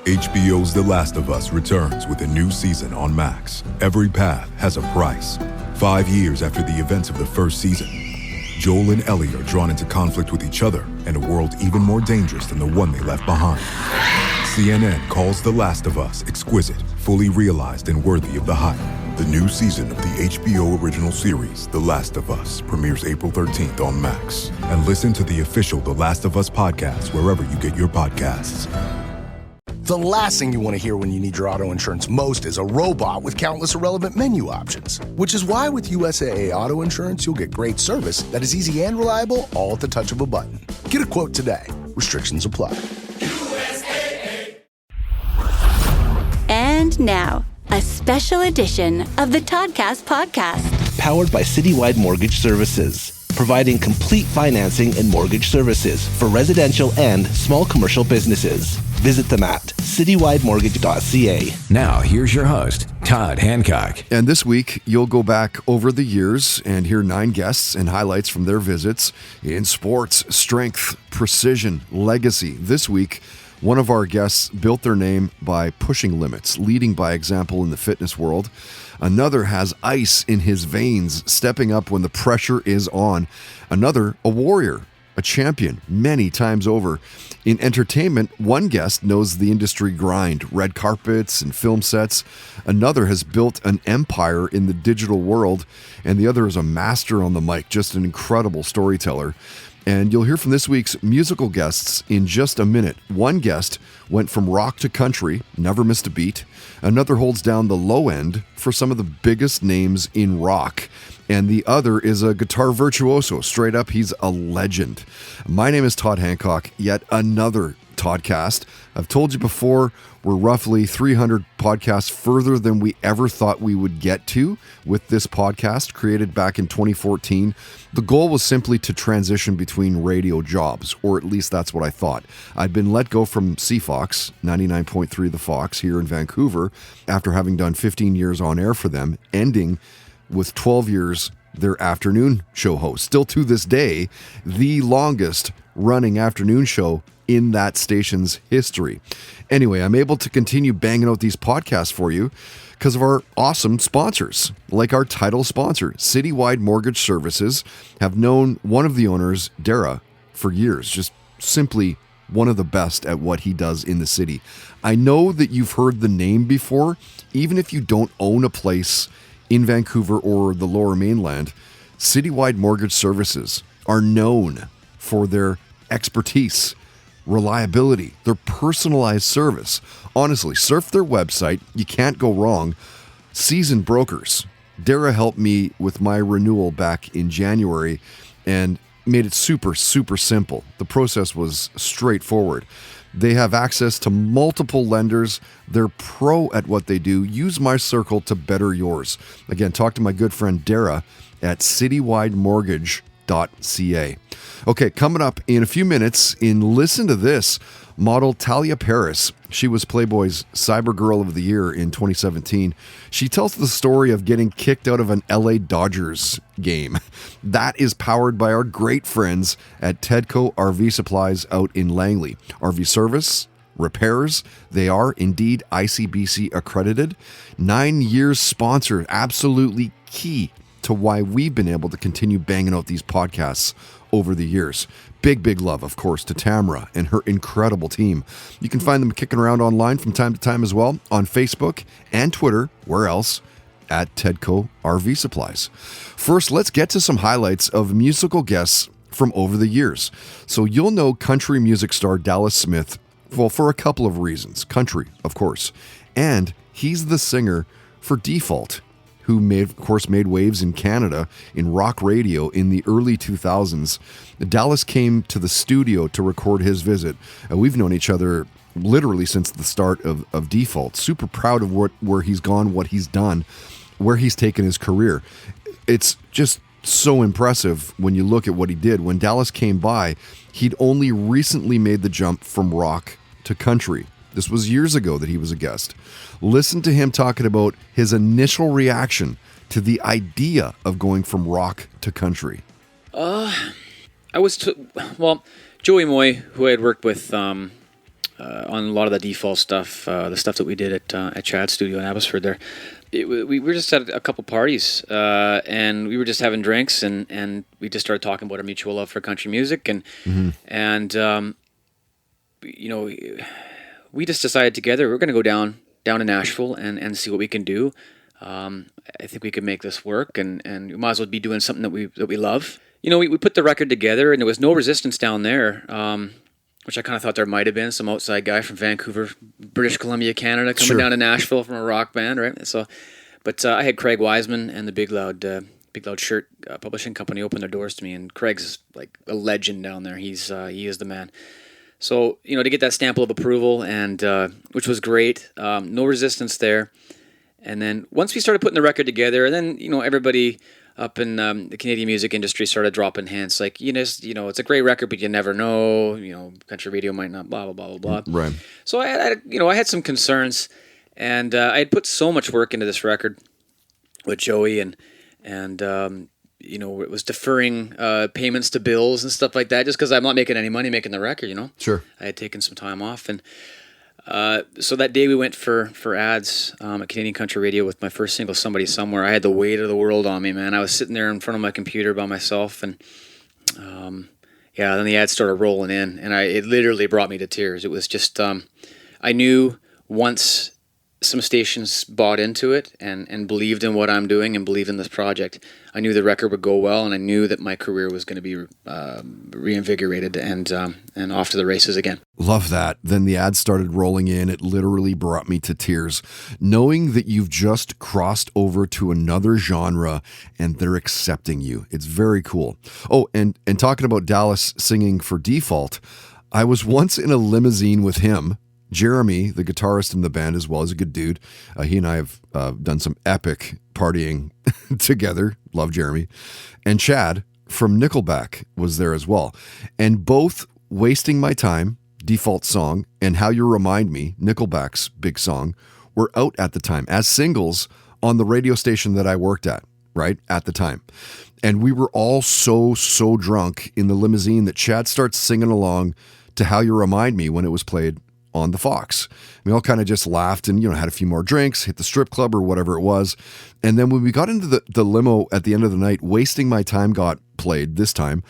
HBO's The Last of Us returns with a new season on Max. Every path has a price. 5 years after the events of the first season, Joel and Ellie are drawn into conflict with each other in a world even more dangerous than the one they left behind. CNN calls The Last of Us exquisite, fully realized, and worthy of the hype. The new season of the HBO original series, The Last of Us, premieres April 13th on Max. And listen to the official The Last of Us podcast wherever you get your podcasts. The last thing you want to hear when you need your auto insurance most is a robot with countless irrelevant menu options. Which is why with USAA Auto Insurance, you'll get great service that is easy and reliable, all at the touch of a button. Get a quote today. Restrictions apply. USAA. And now, a special edition of the Toddcast podcast. Powered by Citywide Mortgage Services, providing complete financing and mortgage services for residential and small commercial businesses. Visit them at citywidemortgage.ca. Now, here's your host, Todd Hancock. And this week, you'll go back over the years and hear 9 guests and highlights from their visits in sports, strength, precision, legacy. This week, one of our guests built their name by pushing limits, leading by example in the fitness world. Another has ice in his veins, stepping up when the pressure is on. Another, a warrior, a champion many times over. In entertainment, one guest knows the industry grind, red carpets and film sets. Another has built an empire in the digital world, and the other is a master on the mic, just an incredible storyteller. And you'll hear from this week's musical guests in just a minute. One guest went from rock to country, never missed a beat. Another holds down the low end for some of the biggest names in rock. And the other is a guitar virtuoso. Straight up, he's a legend. My name is Todd Hancock, yet another Toddcast. I've told you before, we're roughly 300 podcasts further than we ever thought we would get to with this podcast, created back in 2014. The goal was simply to transition between radio jobs, or at least that's what I thought. I'd been let go from CFOX, 99.3 The Fox, here in Vancouver, after having done 15 years on air for them, ending with 12 years their afternoon show host. Still to this day, the longest running afternoon show in that station's history. Anyway, I'm able to continue banging out these podcasts for you because of our awesome sponsors, like our title sponsor, Citywide Mortgage Services, have known one of the owners, Dara, for years. Just simply one of the best at what he does in the city. I know that you've heard the name before, even if you don't own a place in Vancouver or the Lower Mainland. Citywide Mortgage Services are known for their expertise, reliability, their personalized service. Honestly, surf their website. You can't go wrong. Seasoned brokers. Dara helped me with my renewal back in January and made it super, super simple. The process was straightforward. They have access to multiple lenders. They're pro at what they do. Use my circle to better yours. Again, talk to my good friend Dara at citywidemortgage.ca. Okay, coming up in a few minutes in Listen to This, model Talia Paris. She was Playboy's Cyber Girl of the Year in 2017. She tells the story of getting kicked out of an LA Dodgers game. That is powered by our great friends at Tedco RV Supplies out in Langley. RV service, repairs, they are indeed ICBC accredited. 9 years sponsor, absolutely key to why we've been able to continue banging out these podcasts over the years. Big love, of course, to Tamara and her incredible team. You can find them kicking around online from time to time as well on Facebook and Twitter, where else? At Tedco RV Supplies. First, let's get to some highlights of musical guests from over the years. So you'll know country music star Dallas Smith, well, for a couple of reasons. Country, of course. And he's the singer for Default, who made waves in Canada in rock radio in the early 2000s. Dallas came to the studio to record his visit. We've known each other literally since the start of Default. Super proud of where he's gone, what he's done, where he's taken his career. It's just so impressive when you look at what he did. When Dallas came by, he'd only recently made the jump from rock to country. This was years ago that he was a guest. Listen to him talking about his initial reaction to the idea of going from rock to country. Joey Muay, who I had worked with on a lot of the default stuff, the stuff that we did at Chad's studio in Abbotsford there. We were just at a couple parties, and we were just having drinks, and we just started talking about our mutual love for country music, and we just decided together we're going to go down to Nashville and see what we can do. I think we could make this work, and we might as well be doing something that we love. We put the record together, and there was no resistance down there, which I kind of thought there might have been, some outside guy from Vancouver, British Columbia, Canada, coming down to Nashville from a rock band, right? So, but I had Craig Wiseman and the Big Loud Shirt publishing company open their doors to me, and Craig's like a legend down there. He is the man. So, to get that stamp of approval, and which was great, no resistance there. And then once we started putting the record together, and then everybody up in the Canadian music industry started dropping hints like, it's a great record, but you never know, country radio might not, blah, blah, blah, blah, blah. Right. So I had some concerns, and I had put so much work into this record with Joey, and it was deferring payments to bills and stuff like that, just because I'm not making any money making the record, Sure. I had taken some time off, and so that day we went for ads at Canadian Country Radio with my first single, Somebody Somewhere. I had the weight of the world on me, man. I was sitting there in front of my computer by myself, and then the ads started rolling in, and it literally brought me to tears. It was just, I knew once some stations bought into it and believed in what I'm doing and believed in this project, I knew the record would go well, and I knew that my career was going to be reinvigorated and off to the races again. Love that. Then the ads started rolling in. It literally brought me to tears. Knowing that you've just crossed over to another genre and they're accepting you. It's very cool. Oh, and talking about Dallas singing for Default, I was once in a limousine with him. Jeremy, the guitarist in the band as well, is a good dude. He and I have done some epic partying together. Love Jeremy. And Chad from Nickelback was there as well. And both Wasting My Time, Default song, and How You Remind Me, Nickelback's big song, were out at the time as singles on the radio station that I worked at, right, at the time. And we were all so drunk in the limousine that Chad starts singing along to How You Remind Me when it was played on the Fox. We all kind of just laughed and, had a few more drinks, hit the strip club or whatever it was. And then when we got into the limo at the end of the night, Wasting My Time got played this time,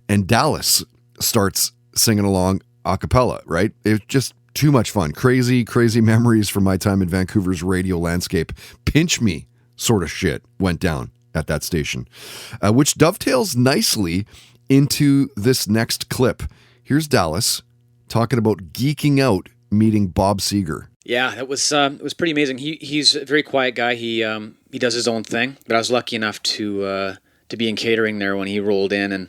and Dallas starts singing along a cappella, right? It was just too much fun. Crazy memories from my time in Vancouver's radio landscape. Pinch me sort of shit went down at that station, which dovetails nicely into this next clip. Here's Dallas talking about geeking out meeting Bob Seger. Yeah, it was pretty amazing. He's a very quiet guy. He does his own thing, but I was lucky enough to be in catering there when he rolled in, and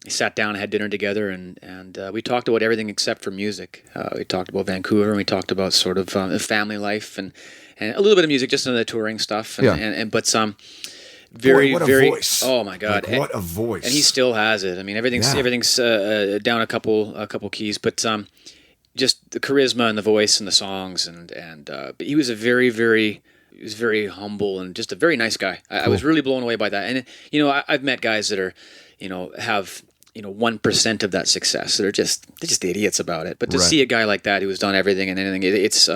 we sat down and had dinner together, and we talked about everything except for music. We talked about Vancouver, and we talked about sort of family life and a little bit of music, just in the touring stuff, but some. Very, what a very voice. Oh my God! Like, what a voice! And he still has it. I mean, everything's down a couple keys, but just the charisma and the voice and the songs, but he was he was very humble and just a very nice guy. I was really blown away by that. And I've met guys that are, have 1% of that success. They're just idiots about it. But to see a guy like that who's done everything and anything, it's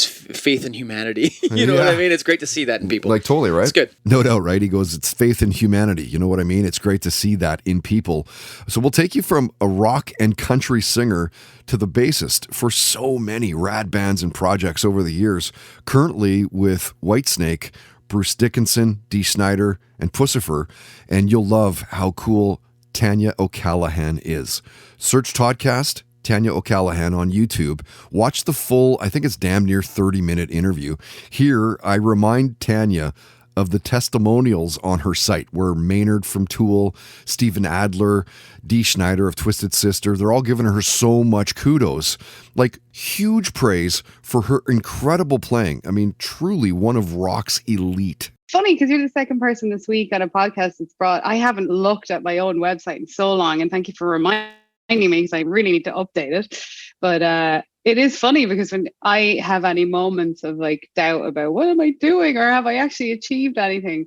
faith in humanity. You know what I mean? It's great to see that in people. Like, totally, right? It's good. No doubt, right? He goes, it's faith in humanity. You know what I mean? It's great to see that in people. So we'll take you from a rock and country singer to the bassist for so many rad bands and projects over the years. Currently with Whitesnake, Bruce Dickinson, Dee Snider, and Pussifer, and you'll love how cool Tanya O'Callaghan is. Search Toddcast, Tanya O'Callaghan on YouTube. Watch the full, I think it's damn near 30-minute interview. Here, I remind Tanya of the testimonials on her site where Maynard from Tool, Steven Adler, Dee Snider of Twisted Sister, they're all giving her so much kudos. Like, huge praise for her incredible playing. I mean, truly one of rock's elite. Funny, because you're the second person this week on a podcast that's brought. I haven't looked at my own website in so long, and thank you for reminding me, because I really need to update it. But it is funny because when I have any moments of like doubt about what am I doing or have I actually achieved anything,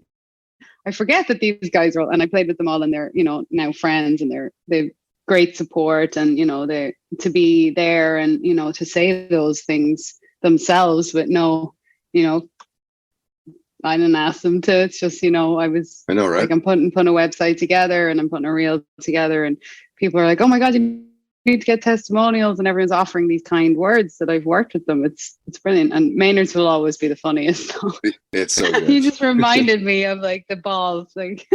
I forget that these guys are all, and I played with them all, and they're now friends, and they've great support, and to be there, and to say those things themselves with no, I didn't ask them to. It's just, I know, right? Like, I'm putting a website together, and I'm putting a reel together, and people are like, oh my God, you need to get testimonials, and everyone's offering these kind words that I've worked with them. It's brilliant. And Maynard's will always be the funniest. It's so good. You just reminded me of like the balls, like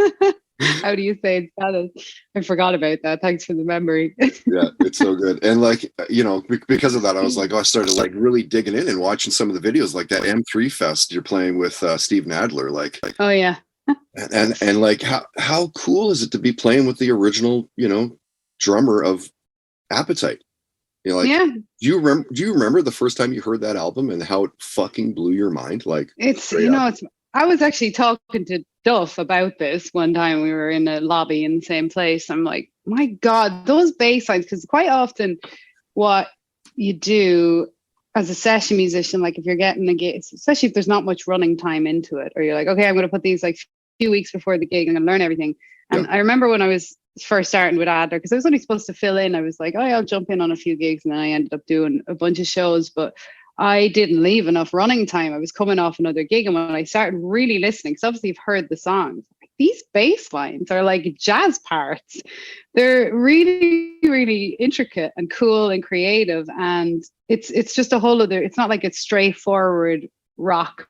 how do you say it in Spanish? I forgot about that. Thanks for the memory. Yeah, it's so good. And like, because of that, I was like, I started like really digging in and watching some of the videos, like that M3 Fest you're playing with Steve Nadler. Like, oh yeah. and like, how cool is it to be playing with the original, drummer of Appetite? Yeah. Do you remember the first time you heard that album and how it fucking blew your mind? Like, I was actually talking to Duff about this one time. We were in a lobby in the same place. I'm like, my God, those bass lines, because quite often what you do as a session musician, like if you're getting a gig, especially if there's not much running time into it, or you're like, okay, I'm going to put these like few weeks before the gig, I'm going to learn everything. And I remember when I was first starting with Adler, because I was only supposed to fill in, I was like, oh yeah, I'll jump in on a few gigs, and then I ended up doing a bunch of shows, but I didn't leave enough running time. I was coming off another gig, and when I started really listening, because obviously you've heard the songs, these bass lines are like jazz parts. They're really, really intricate and cool and creative, and it's just a whole other, it's not like it's straightforward rock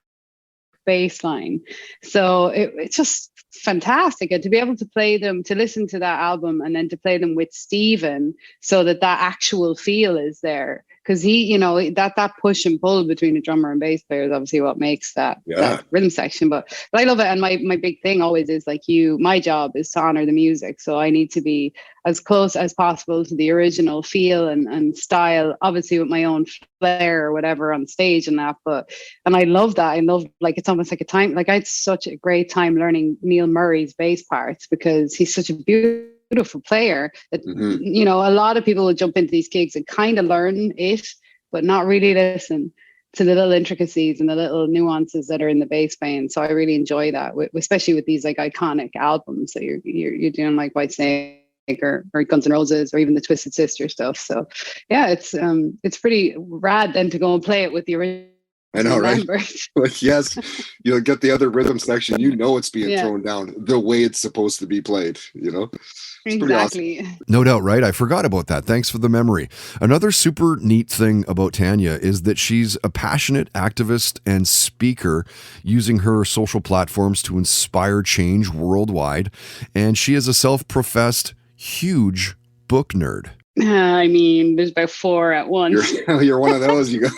bass line. So it's just fantastic. And to be able to play them, to listen to that album, and then to play them with Stephen, so that actual feel is there. Because he, that push and pull between a drummer and bass player is obviously what makes that rhythm section. But I love it. And my big thing always is like, my job is to honor the music. So I need to be as close as possible to the original feel and style, obviously with my own flair or whatever on stage and that. And I love that. I love, like, it's almost like a time, like I had such a great time learning Neil Murray's bass parts, because he's such a beautiful player that a lot of people will jump into these gigs and kind of learn it, but not really listen to the little intricacies and the little nuances that are in the bass playing. So I really enjoy that, especially with these like iconic albums that you're doing, like Whitesnake or Guns N' Roses, or even the Twisted Sister stuff. So yeah, it's pretty rad then to go and play it with the original. I know, right? Like, yes, you'll get the other rhythm section, it's being thrown down the way it's supposed to be played, It's exactly. Awesome. No doubt, right? I forgot about that. Thanks for the memory. Another super neat thing about Tanya is that she's a passionate activist and speaker, using her social platforms to inspire change worldwide. And she is a self-professed huge book nerd. I mean, there's about 4 at once. You're one of those. You go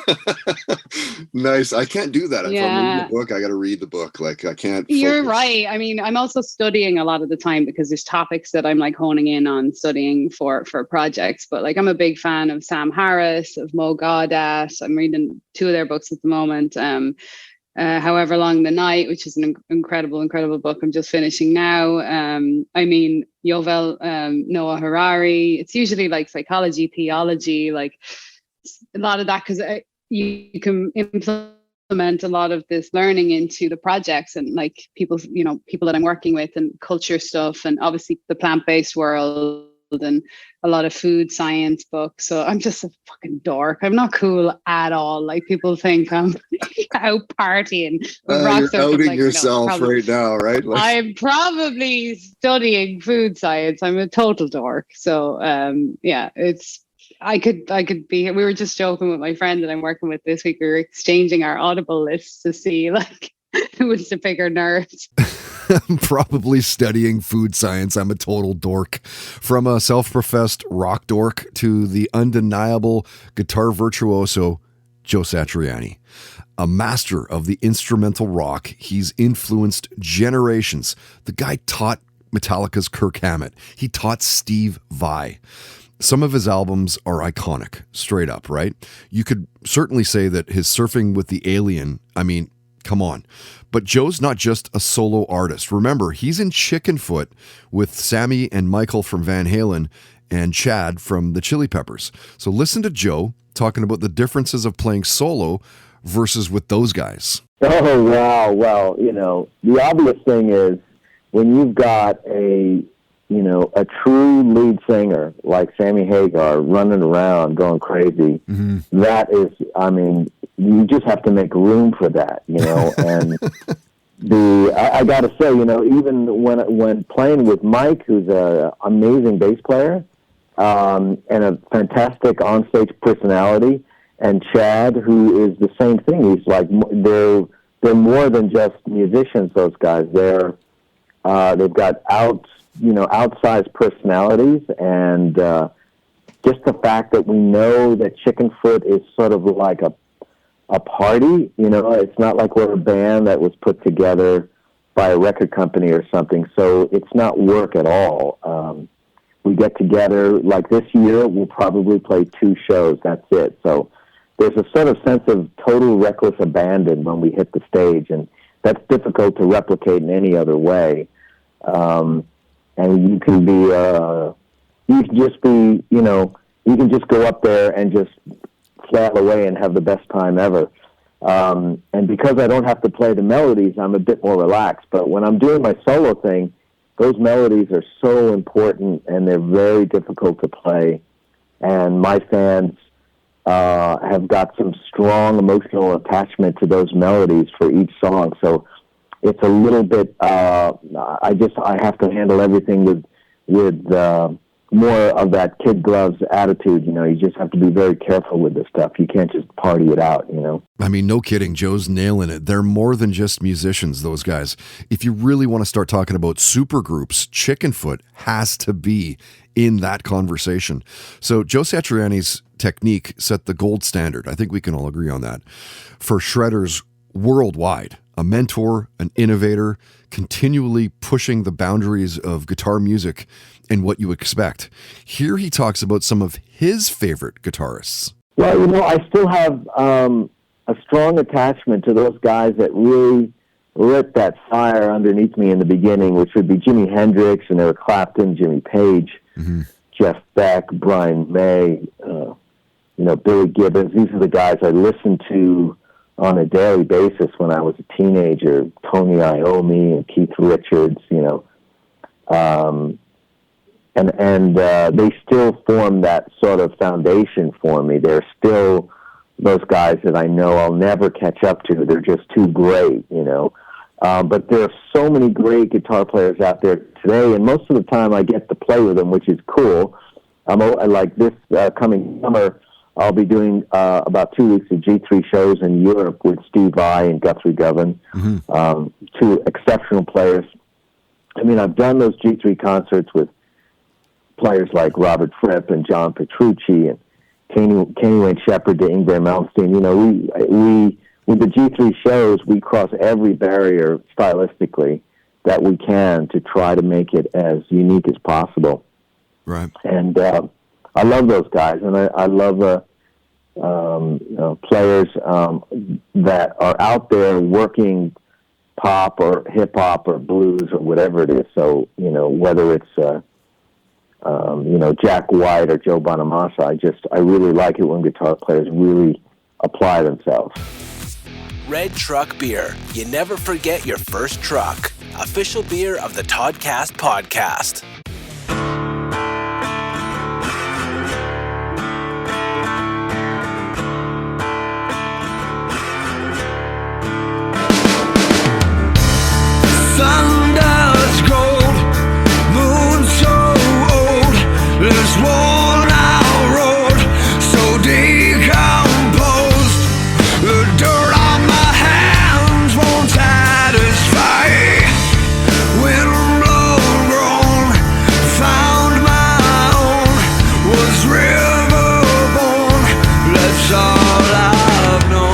nice. I can't do that. If I'm reading the book, I got to read the book. Like, I can't. You're right. I mean, I'm also studying a lot of the time, because there's topics that I'm like honing in on studying for projects. But like, I'm a big fan of Sam Harris, of Mo Gaudat. I'm reading 2 of their books at the moment. However Long the Night, which is an incredible book I'm just finishing now. I mean, Yuval Noah Harari. It's usually like psychology, theology, like a lot of that, because you can implement a lot of this learning into the projects, and like people that I'm working with, and culture stuff, and obviously the plant-based world, and a lot of food science books. So I'm just a fucking dork. I'm not cool at all. Like, people think I'm out partying. You're outing yourself right now, right? Like, I'm probably studying food science. I'm a total dork. So I could be. We were just joking with my friend that I'm working with this week. We were exchanging our Audible lists to see like who was the bigger nerd. I'm probably studying food science. I'm a total dork. From a self-professed rock dork to the undeniable guitar virtuoso, Joe Satriani. A master of the instrumental rock, he's influenced generations. The guy taught Metallica's Kirk Hammett. He taught Steve Vai. Some of his albums are iconic, straight up, right? You could certainly say that his Surfing with the Alien, I mean, come on. But Joe's not just a solo artist. Remember, he's in Chickenfoot with Sammy and Michael from Van Halen and Chad from the Chili Peppers. So listen to Joe talking about the differences of playing solo versus with those guys. Oh, wow. Well, the obvious thing is when you've got a a true lead singer like Sammy Hagar running around going crazy, that is, you just have to make room for that, and I got to say, even when playing with Mike, who's an amazing bass player, and a fantastic onstage personality, and Chad, who is the same thing. He's like, they're more than just musicians, those guys. They've got outsized personalities, and just the fact that we know that Chickenfoot is sort of like a party, it's not like we're a band that was put together by a record company or something, so it's not work at all. We get together, like this year, we'll probably play 2 shows, that's it. So there's a sort of sense of total reckless abandon when we hit the stage, and that's difficult to replicate in any other way. And you can just go up there and just flail away and have the best time ever. And because I don't have to play the melodies, I'm a bit more relaxed. But when I'm doing my solo thing, those melodies are so important, and they're very difficult to play. And my fans have got some strong emotional attachment to those melodies for each song. So it's a little bit, I have to handle everything with more of that kid gloves attitude. You just have to be very careful with this stuff. You can't just party it out, No kidding. Joe's nailing it. They're more than just musicians, those guys. If you really want to start talking about supergroups, Chickenfoot has to be in that conversation. So Joe Satriani's technique set the gold standard. I think we can all agree on that. For shredders worldwide, a mentor, an innovator, continually pushing the boundaries of guitar music and what you expect. Here he talks about some of his favorite guitarists. Well, I still have a strong attachment to those guys that really lit that fire underneath me in the beginning, which would be Jimi Hendrix and Eric Clapton, Jimmy Page, Jeff Beck, Brian May, Billy Gibbons. These are the guys I listened to on a daily basis when I was a teenager. Tony Iommi and Keith Richards, and they still form that sort of foundation for me. They're still those guys that I know I'll never catch up to. They're just too great, But there are so many great guitar players out there today, and most of the time I get to play with them, which is cool. Like this coming summer, I'll be doing about 2 weeks of G3 shows in Europe with Steve Vai and Guthrie Govan, 2 exceptional players. I've done those G3 concerts with players like Robert Fripp and John Petrucci and Kenny Wayne Shepherd to Ingvar Malmsteen. We with the G3 shows, we cross every barrier stylistically that we can to try to make it as unique as possible. Right. And I love those guys, and I love players that are out there working pop or hip hop or blues or whatever it is. So whether it's Jack White or Joe Bonamassa, I really like it when guitar players really apply themselves. Red Truck Beer. You never forget your first truck. Official beer of the Toddcast podcast. Thunder's cold, moon so old, this worn-out road so decomposed. The dirt on my hands won't satisfy. Wind-blown grown, found my own, was river-born, that's all I've known.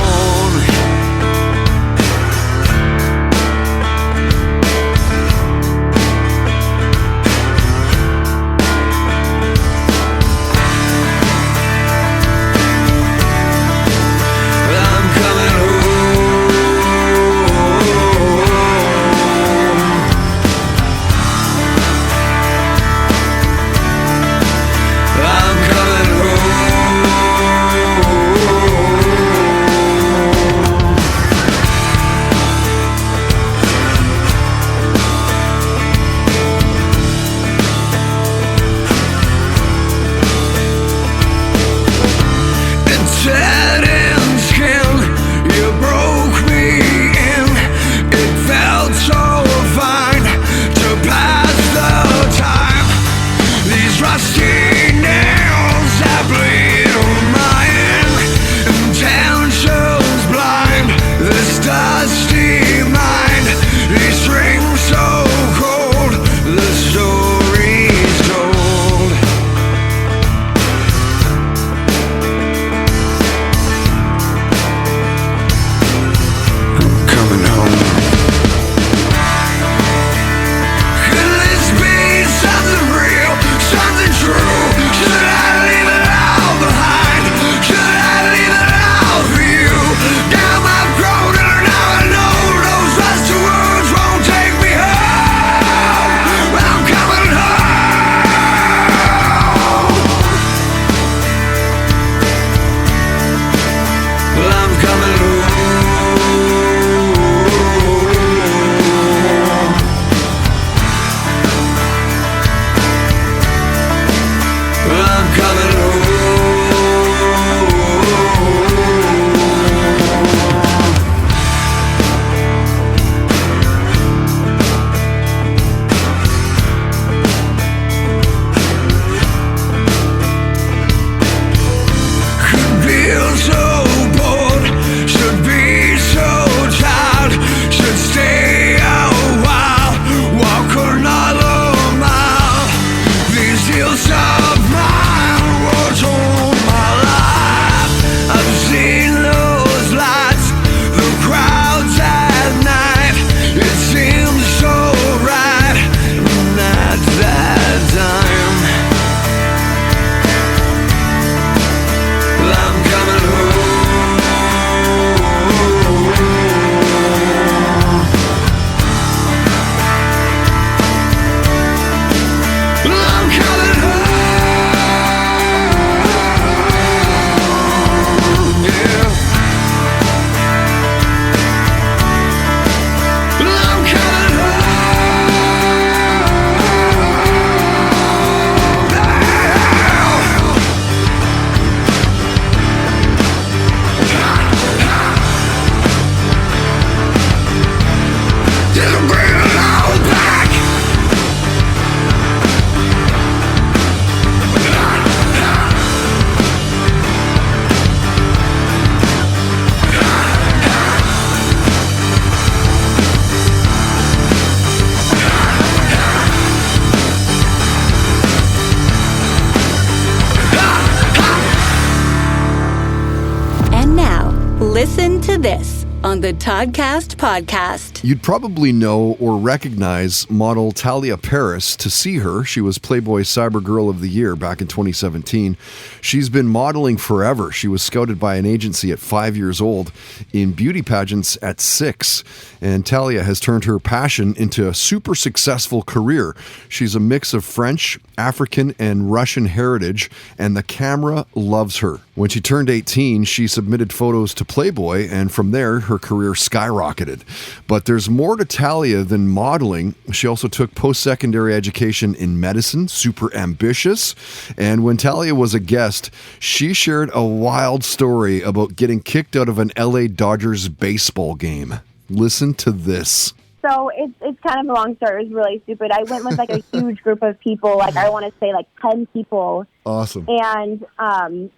Listen to this on the Toddcast podcast. You'd probably know or recognize model Talia Paris to see her. She was Playboy Cyber Girl of the Year back in 2017. She's been modeling forever. She was scouted by an agency at 5 years old, in beauty pageants at 6. And Talia has turned her passion into a super successful career. She's a mix of French, African, and Russian heritage, and the camera loves her. When she turned 18, she submitted photos to Playboy, and from there, her career skyrocketed. But there's more to Talia than modeling. She also took post-secondary education in medicine, super ambitious. And when Talia was a guest, she shared a wild story about getting kicked out of an LA Dodgers baseball game. Listen to this. So it's kind of a long story. It was really stupid. I went with like a huge group of people, like I want to say like 10 people. Awesome. And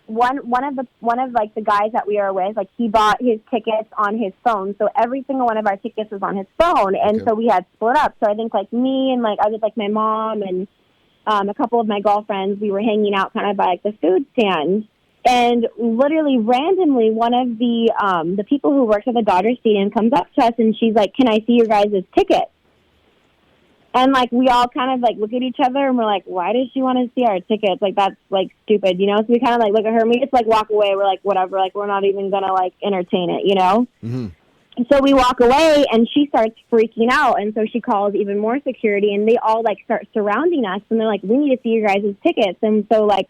one of the guys that we were with, like he bought his tickets on his phone. So every single one of our tickets was on his phone, and so we had split up. So I think like me and like I was like my mom and a couple of my girlfriends, we were hanging out kind of by like the food stand. And literally randomly, one of the people who works at the Dodgers Stadium comes up to us and she's like, "Can I see your guys' tickets?" And like we all kind of like look at each other and we're like, "Why does she want to see our tickets? Like that's like stupid, you know?" So we kind of like look at her and we just like walk away. We're like, whatever, like we're not even gonna like entertain it, you know? Mm-hmm. And so we walk away and she starts freaking out, and so she calls even more security, and they all like start surrounding us, and they're like, "We need to see your guys' tickets." And so like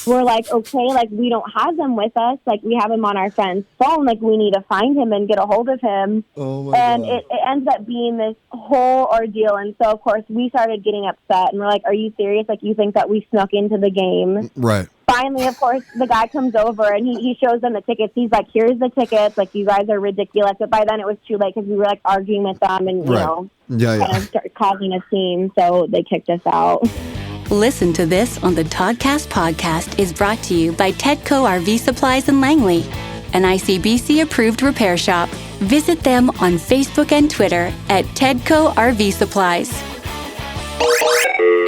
we're like, okay, like we don't have them with us, like we have him on our friend's phone, like we need to find him and get a hold of him. And it ends up being this whole ordeal. And so of course we started getting upset, and we're like, "Are you serious? Like you think that we snuck into the game?" Right. Finally, of course, the guy comes over and he shows them the tickets. He's like, "Here's the tickets. Like, you guys are ridiculous." But by then it was too late because we were like arguing with them and, you know, kind of start causing a scene. So they kicked us out. Listen to this on the Toddcast podcast is brought to you by Tedco RV Supplies in Langley, an ICBC approved repair shop. Visit them on Facebook and Twitter at Tedco RV Supplies.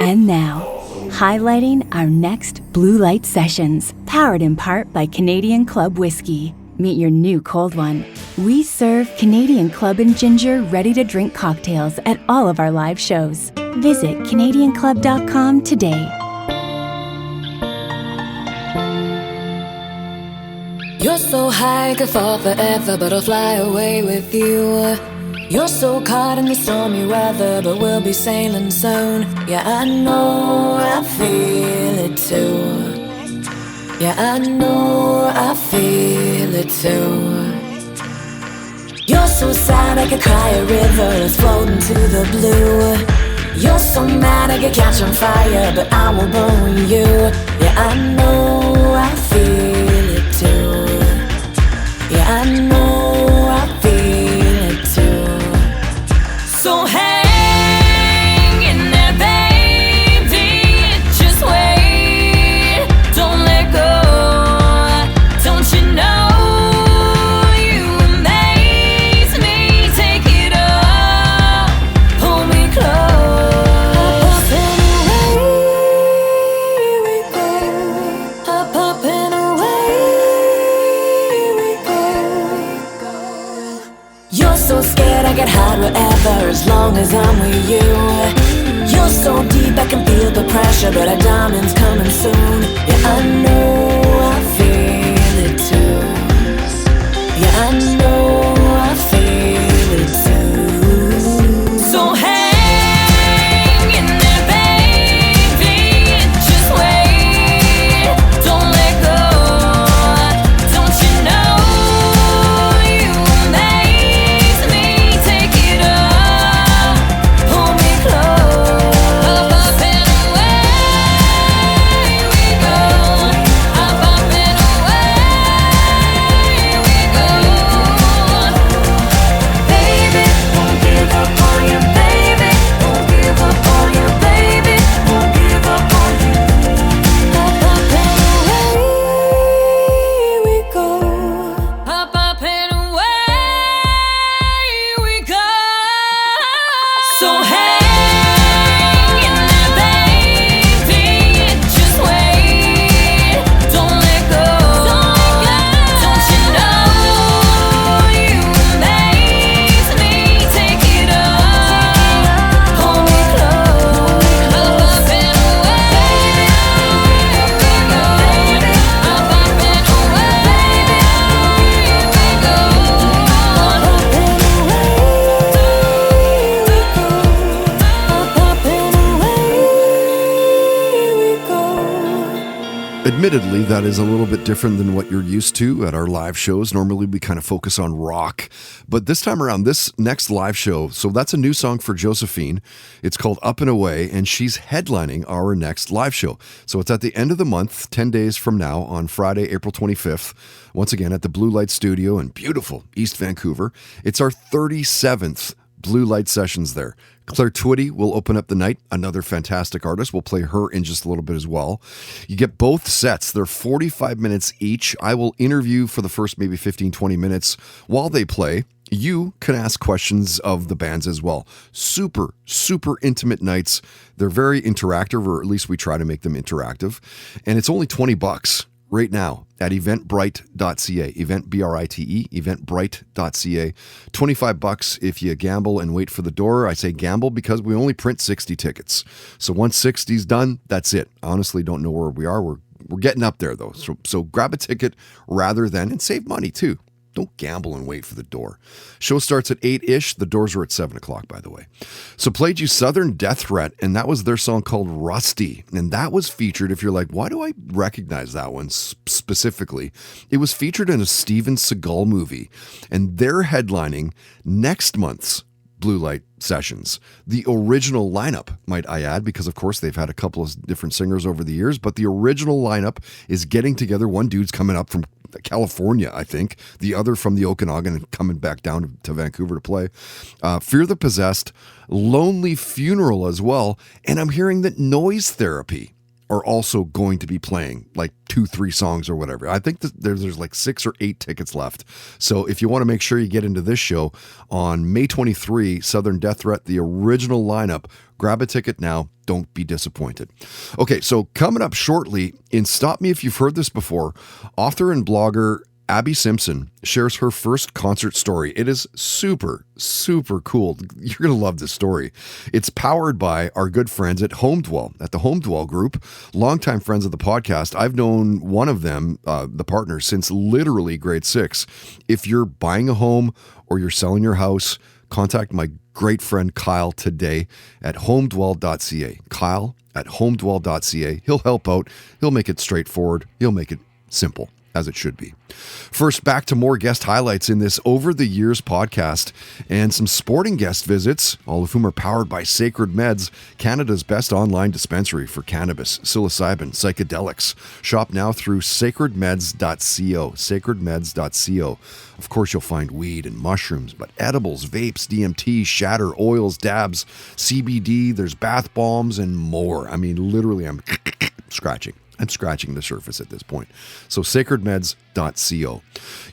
And now, highlighting our next Blue Light Sessions, powered in part by Canadian Club Whiskey. Meet your new cold one. We serve Canadian Club and Ginger ready-to-drink cocktails at all of our live shows. Visit CanadianClub.com today. You're so high, could fall forever, but I'll fly away with you. You're so caught in the stormy weather, but we'll be sailing soon. Yeah, I know, I feel it too. Yeah, I know, I feel it too. You're so sad I could cry a river that's floating to the blue. You're so mad I could catch on fire, but I will burn you. Yeah, I know, I feel it too. Yeah, I know, I feel it too. So hang in there, baby, just wait. Don't let go, don't you know? I get high wherever as long as I'm with you. You're so deep I can feel the pressure, but our diamond's coming soon. Yeah, I know, I feel it too. Yeah, I know, I feel it too. So hang in there, baby, just wait. Don't let go, don't you know? Admittedly, that is a little bit different than what you're used to at our live shows. Normally, we kind of focus on rock. But this time around, this next live show, so that's a new song for Josephine. It's called Up and Away, and she's headlining our next live show. So it's at the end of the month, 10 days from now, on Friday, April 25th. Once again, at the Blue Light Studio in beautiful East Vancouver. It's our 37th Blue Light sessions there. Claire Twitty will open up the night, another fantastic artist. We'll play her in just a little bit as well. You get both sets. They're 45 minutes each. I will interview for the first maybe 15, 20 minutes while they play. You can ask questions of the bands as well. Super, super intimate nights. They're very interactive, or at least we try to make them interactive. And it's only $20 right now at eventbrite.ca, eventbrite, eventbrite.ca. $25 if you gamble and wait for the door. I say gamble because we only print 60 tickets. So once 60's done, that's it. I honestly don't know where we are. We're getting up there though. So grab a ticket rather than, and save money too. Don't gamble and wait for the door. Show starts at 8-ish. The doors are at 7 o'clock, by the way. So played you Southern Death Threat, and that was their song called Rusty. And that was featured, if you're like, why do I recognize that one specifically? It was featured in a Steven Seagal movie, and they're headlining next month's Blue Light sessions. The original lineup, might I add, because of course they've had a couple of different singers over the years, but the original lineup is getting together. One dude's coming up from California, I think. The other from the Okanagan and coming back down to Vancouver to play. Fear the Possessed, Lonely Funeral as well, and I'm hearing that Noise Therapy are also going to be playing like 2-3 songs or whatever. I think there's like 6 or 8 tickets left. So if you want to make sure you get into this show on May 23, Southern Death Threat, the original lineup, grab a ticket now. Don't be disappointed. Okay, so coming up shortly in Stop Me If You've Heard This Before, author and blogger Abby Simpson shares her first concert story. It is super, super cool. You're going to love this story. It's powered by our good friends at Home Dwell, at the Home Dwell Group, longtime friends of the podcast. I've known one of them, the partner, since literally grade 6. If you're buying a home or you're selling your house, contact my great friend Kyle today at homedwell.ca. Kyle at homedwell.ca. He'll help out. He'll make it straightforward. He'll make it simple, as it should be. First, back to more guest highlights in this Over the Years podcast and some sporting guest visits, all of whom are powered by Sacred Meds, Canada's best online dispensary for cannabis, psilocybin, psychedelics. Shop now through sacredmeds.co, sacredmeds.co. Of course, you'll find weed and mushrooms, but edibles, vapes, DMT, shatter, oils, dabs, CBD, there's bath bombs, and more. I mean, literally, I'm scratching the surface at this point. So sacredmeds.co.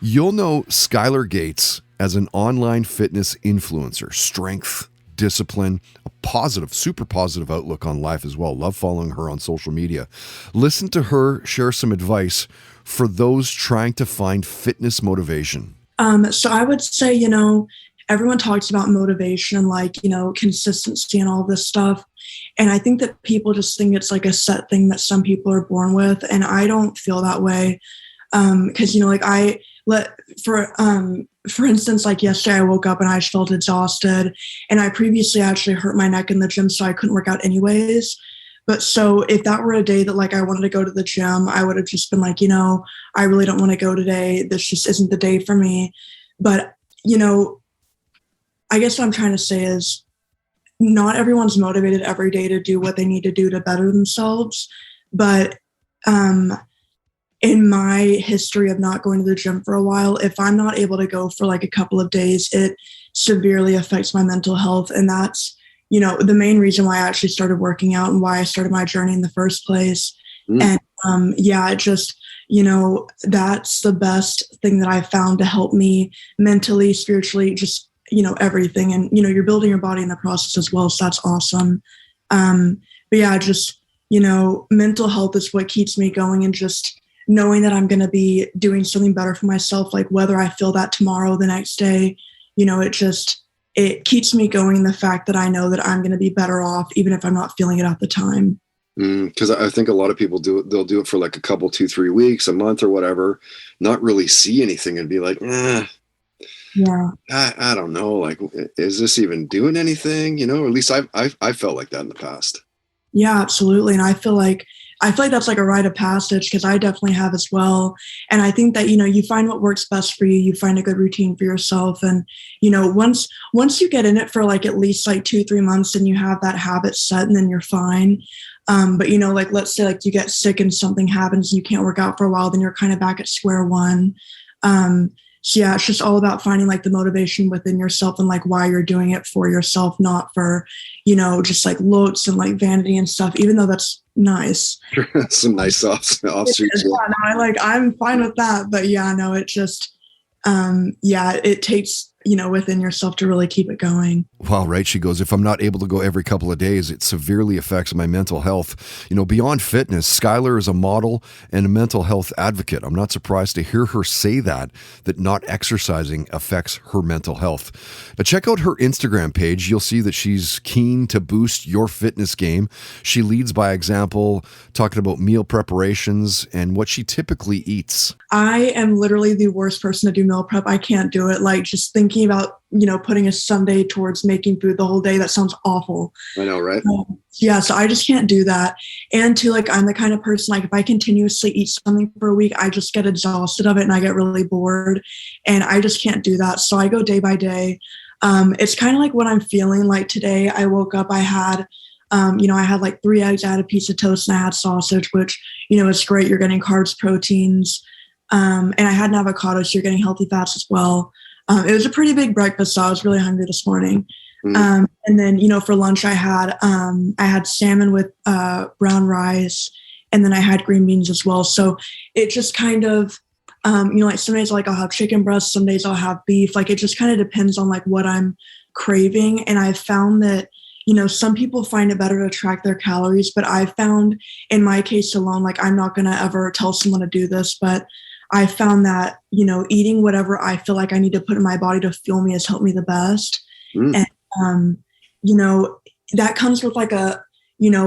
You'll know Skylar Gates as an online fitness influencer, strength, discipline, a positive, super positive outlook on life as well. Love following her on social media. Listen to her share some advice for those trying to find fitness motivation. So I would say, everyone talks about motivation and consistency and all this stuff. And I think that people just think it's like a set thing that some people are born with. And I don't feel that way. Cause for instance, like yesterday I woke up and I just felt exhausted, and I previously actually hurt my neck in the gym, so I couldn't work out anyways. But so if that were a day that I wanted to go to the gym, I would have just been like, I really don't want to go today. This just isn't the day for me. But, I guess what I'm trying to say is not everyone's motivated every day to do what they need to do to better themselves. But in my history of not going to the gym for a while, if I'm not able to go for a couple of days, it severely affects my mental health. And that's, the main reason why I actually started working out and why I started my journey in the first place. And it just, that's the best thing that I found to help me mentally, spiritually, just, everything. And, you're building your body in the process as well. So that's awesome. But yeah, just, mental health is what keeps me going, and just knowing that I'm going to be doing something better for myself, like whether I feel that tomorrow, the next day, it keeps me going. The fact that I know that I'm going to be better off, even if I'm not feeling it at the time. Because I think a lot of people they'll do it for a couple, 2-3 weeks, a month or whatever, not really see anything and be like, yeah, I don't know. Is this even doing anything? Or at least I felt like that in the past. Yeah, absolutely. And I feel like I feel like that's like a rite of passage because I definitely have as well. And I think that, you find what works best for you. You find a good routine for yourself. And, once you get in it for like at least like 2-3 months and you have that habit set, and then you're fine. But, like, let's say like you get sick and something happens and you can't work out for a while, then you're kind of back at square one. So yeah, it's just all about finding like the motivation within yourself and like why you're doing it for yourself, not for, just like looks and like vanity and stuff, even though that's nice. Some nice offshoots. Yeah, no, I'm fine with that. But yeah, no, it just, it takes, within yourself to really keep it going. Wow, right. She goes, if I'm not able to go every couple of days, it severely affects my mental health. Beyond fitness, Skylar is a model and a mental health advocate. I'm not surprised to hear her say that not exercising affects her mental health. But check out her Instagram page. You'll see that she's keen to boost your fitness game. She leads by example, talking about meal preparations and what she typically eats. I am literally the worst person to do meal prep. I can't do it. Like just thinking about, putting a Sunday towards making food the whole day, that sounds awful. I know, right? Yeah, so I just can't do that. And too, like, I'm the kind of person, like, if I continuously eat something for a week, I just get exhausted of it and I get really bored. And I just can't do that. So I go day by day. It's kind of like what I'm feeling. Like today, I woke up, I had like 3 eggs, I had a piece of toast, and I had sausage, which, it's great. You're getting carbs, proteins. And I had an avocado, so you're getting healthy fats as well. It was a pretty big breakfast, so I was really hungry this morning. And then, for lunch, I had salmon with brown rice, and then I had green beans as well. So it just kind of, like some days like I'll have chicken breast, some days I'll have beef. Like it just kind of depends on like what I'm craving. And I found that, some people find it better to track their calories, but I found in my case alone, like I'm not going to ever tell someone to do this, but I found that, eating whatever I feel like I need to put in my body to fuel me has helped me the best. And, that comes with like a,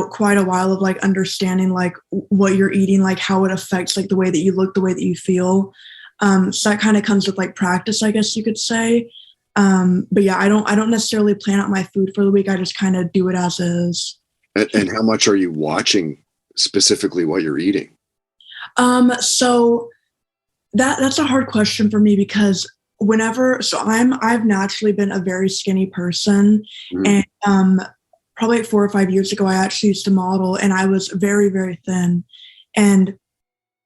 quite a while of like understanding like what you're eating, like how it affects like the way that you look, the way that you feel. So that kind of comes with like practice, I guess you could say. But yeah, I don't necessarily plan out my food for the week. I just kind of do it as is. And how much are you watching specifically what you're eating? So that's a hard question for me because I've naturally been a very skinny person. And probably like 4 or 5 years ago, I actually used to model and I was very, very thin. And,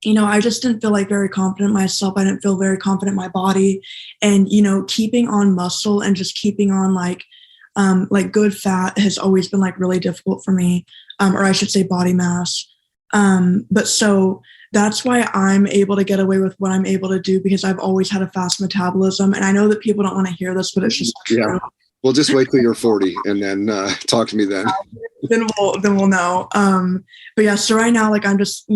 I just didn't feel like very confident in myself. I didn't feel very confident in my body. And, keeping on muscle and just keeping on like good fat has always been like really difficult for me, or I should say body mass. But so that's why I'm able to get away with what I'm able to do because I've always had a fast metabolism. And I know that people don't want to hear this, but it's just true. Well, just wait till you're 40 and then talk to me then. Then we'll know. But yeah, so right now, like I'm just,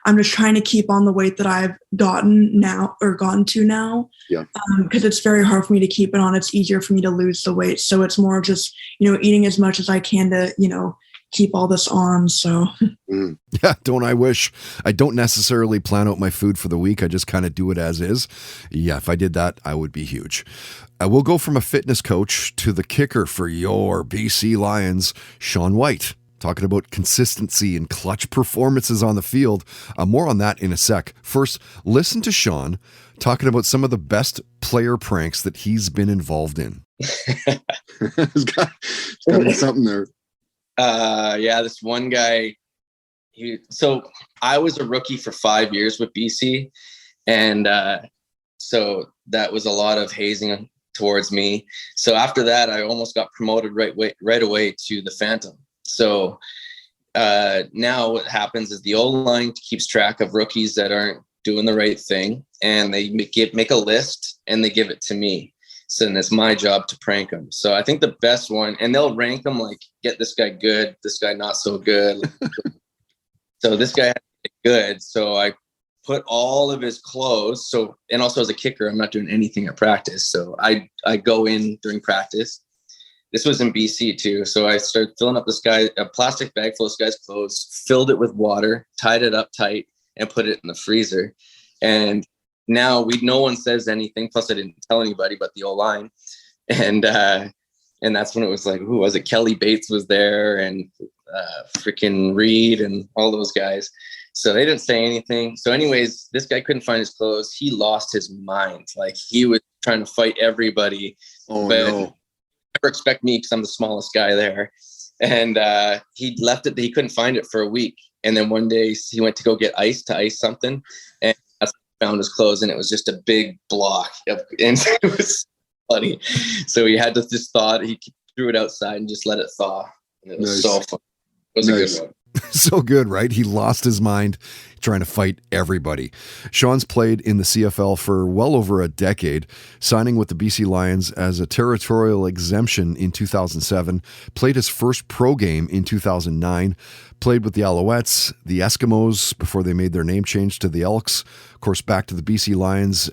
I'm just trying to keep on the weight that I've gotten to now. Yeah. Because it's very hard for me to keep it on. It's easier for me to lose the weight. So it's more just, eating as much as I can to, keep all this on. So yeah, don't I wish. I don't necessarily plan out my food for the week. I just kind of do it as is. Yeah, if I did that, I would be huge. We'll go from a fitness coach to the kicker for your BC Lions, Sean Whyte, talking about consistency and clutch performances on the field. More on that in a sec. First, listen to Sean talking about some of the best player pranks that he's been involved in. There's got to be something there. This one guy, so I was a rookie for 5 years with BC. And so that was a lot of hazing towards me. So after that, I almost got promoted right away to the Phantom. So now what happens is the O-line keeps track of rookies that aren't doing the right thing. And they make a list and they give it to me. So then it's my job to prank them. So I think the best one, and they'll rank them like, get this guy good, this guy not so good. So this guy had to get good. So I put all of his clothes. So, and also as a kicker, I'm not doing anything at practice. So I go in during practice. This was in BC too. So I started filling up a plastic bag full of this guy's clothes, filled it with water, tied it up tight, and put it in the freezer. And now no one says anything. Plus I didn't tell anybody but the O-line. And that's when it was like, who was it? Kelly Bates was there. And freaking Reed and all those guys. So they didn't say anything. So anyways, this guy couldn't find his clothes. He lost his mind. Like, he was trying to fight everybody. Oh, but no. Never expect me because I'm the smallest guy there. And he left it. He couldn't find it for a week. And then one day he went to go get ice to ice something. And that's when he found his clothes. And it was just a big block. And it was funny. So he had to just thaw it. He threw it outside and just let it thaw. And it was so fun. It was a good one. So good, right? He lost his mind trying to fight everybody. Sean's played in the CFL for well over a decade, signing with the BC Lions as a territorial exemption in 2007, played his first pro game in 2009, played with the Alouettes, the Eskimos before they made their name change to the Elks, of course back to the BC Lions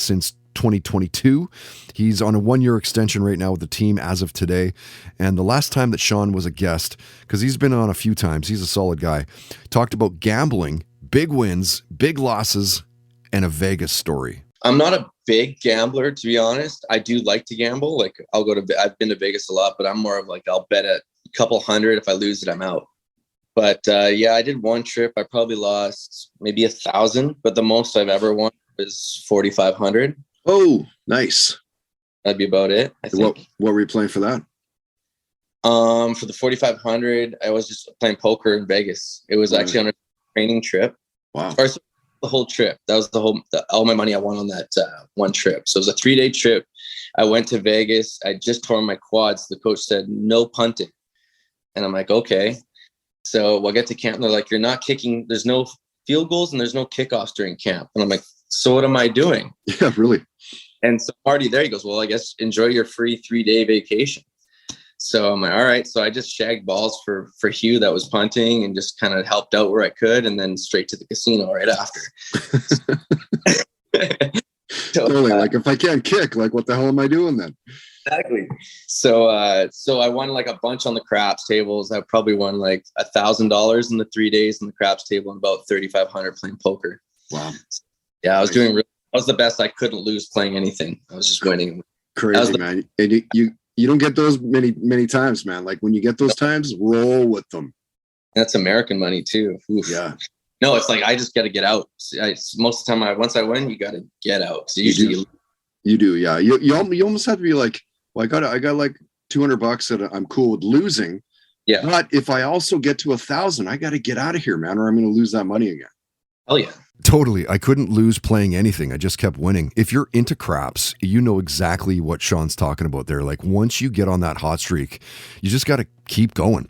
since 2022. He's on a 1-year extension right now with the team as of today. And the last time that Sean was a guest, because he's been on a few times, he's a solid guy, talked about gambling, big wins, big losses, and a Vegas story. I'm not a big gambler, to be honest. I do like to gamble. Like, I've been to Vegas a lot, but I'm more of like, I'll bet a couple hundred. If I lose it, I'm out. But yeah, I did one trip. I probably lost maybe 1,000, but the most I've ever won was 4,500. Oh, nice. That'd be about it, I think. What were you playing for that? For the 4,500, I was just playing poker in Vegas. It was actually on a training trip. Wow. Or the whole trip. That was all my money I won on that one trip. So it was a 3-day trip. I went to Vegas. I just tore my quads. The coach said, no punting. And I'm like, okay. So we'll get to camp and they're like, you're not kicking. There's no field goals and there's no kickoffs during camp. And I'm like, so what am I doing? Yeah, really. And so Marty there, he goes, well, I guess enjoy your free 3-day vacation. So I'm like, all right. So I just shagged balls for Hugh that was punting and just kind of helped out where I could, and then straight to the casino right after. Totally. Like, if I can't kick, like, what the hell am I doing then? Exactly. So I won like a bunch on the craps tables. I probably won like $1,000 in the 3 days on the craps table and about 3,500 playing poker. Wow. Yeah, I was doing I was the best. I couldn't lose playing anything. I was just winning. Crazy, man. And you don't get those many times, man. Like, when you get those times, roll with them. That's American money too. Oof. Yeah. No, it's like, I just got to get out. Most of the time, once I win, you got to get out. So usually you do. Yeah. You almost have to be like, well, I got like $200 that I'm cool with losing. Yeah. But if I also get to 1,000, I got to get out of here, man, or I'm going to lose that money again. Oh yeah. Totally. I couldn't lose playing anything. I just kept winning. If you're into craps, you know exactly what Sean's talking about there. Like, once you get on that hot streak, you just got to keep going.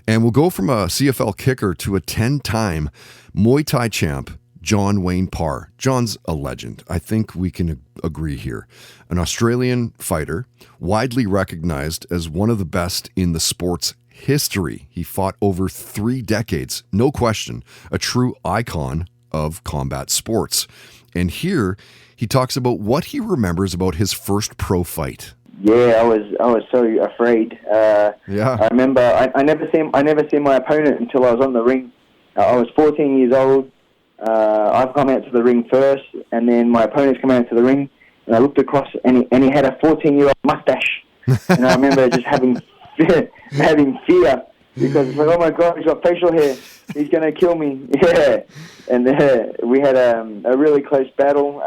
And we'll go from a CFL kicker to a 10-time Muay Thai champ, John Wayne Parr. John's a legend. I think we can agree here. An Australian fighter, widely recognized as one of the best in the sport's history. He fought over 3 decades. No question. A true icon of combat sports. And here he talks about what he remembers about his first pro fight. Yeah, I was so afraid. Yeah, I remember I never seen my opponent until I was on the ring. I was 14 years old. I've come out to the ring first, and then my opponent's come out to the ring, and I looked across, and he had a 14-year-old mustache, and I remember just having fear because it's like, oh my God, he's got facial hair. He's going to kill me. Yeah. And we had a really close battle.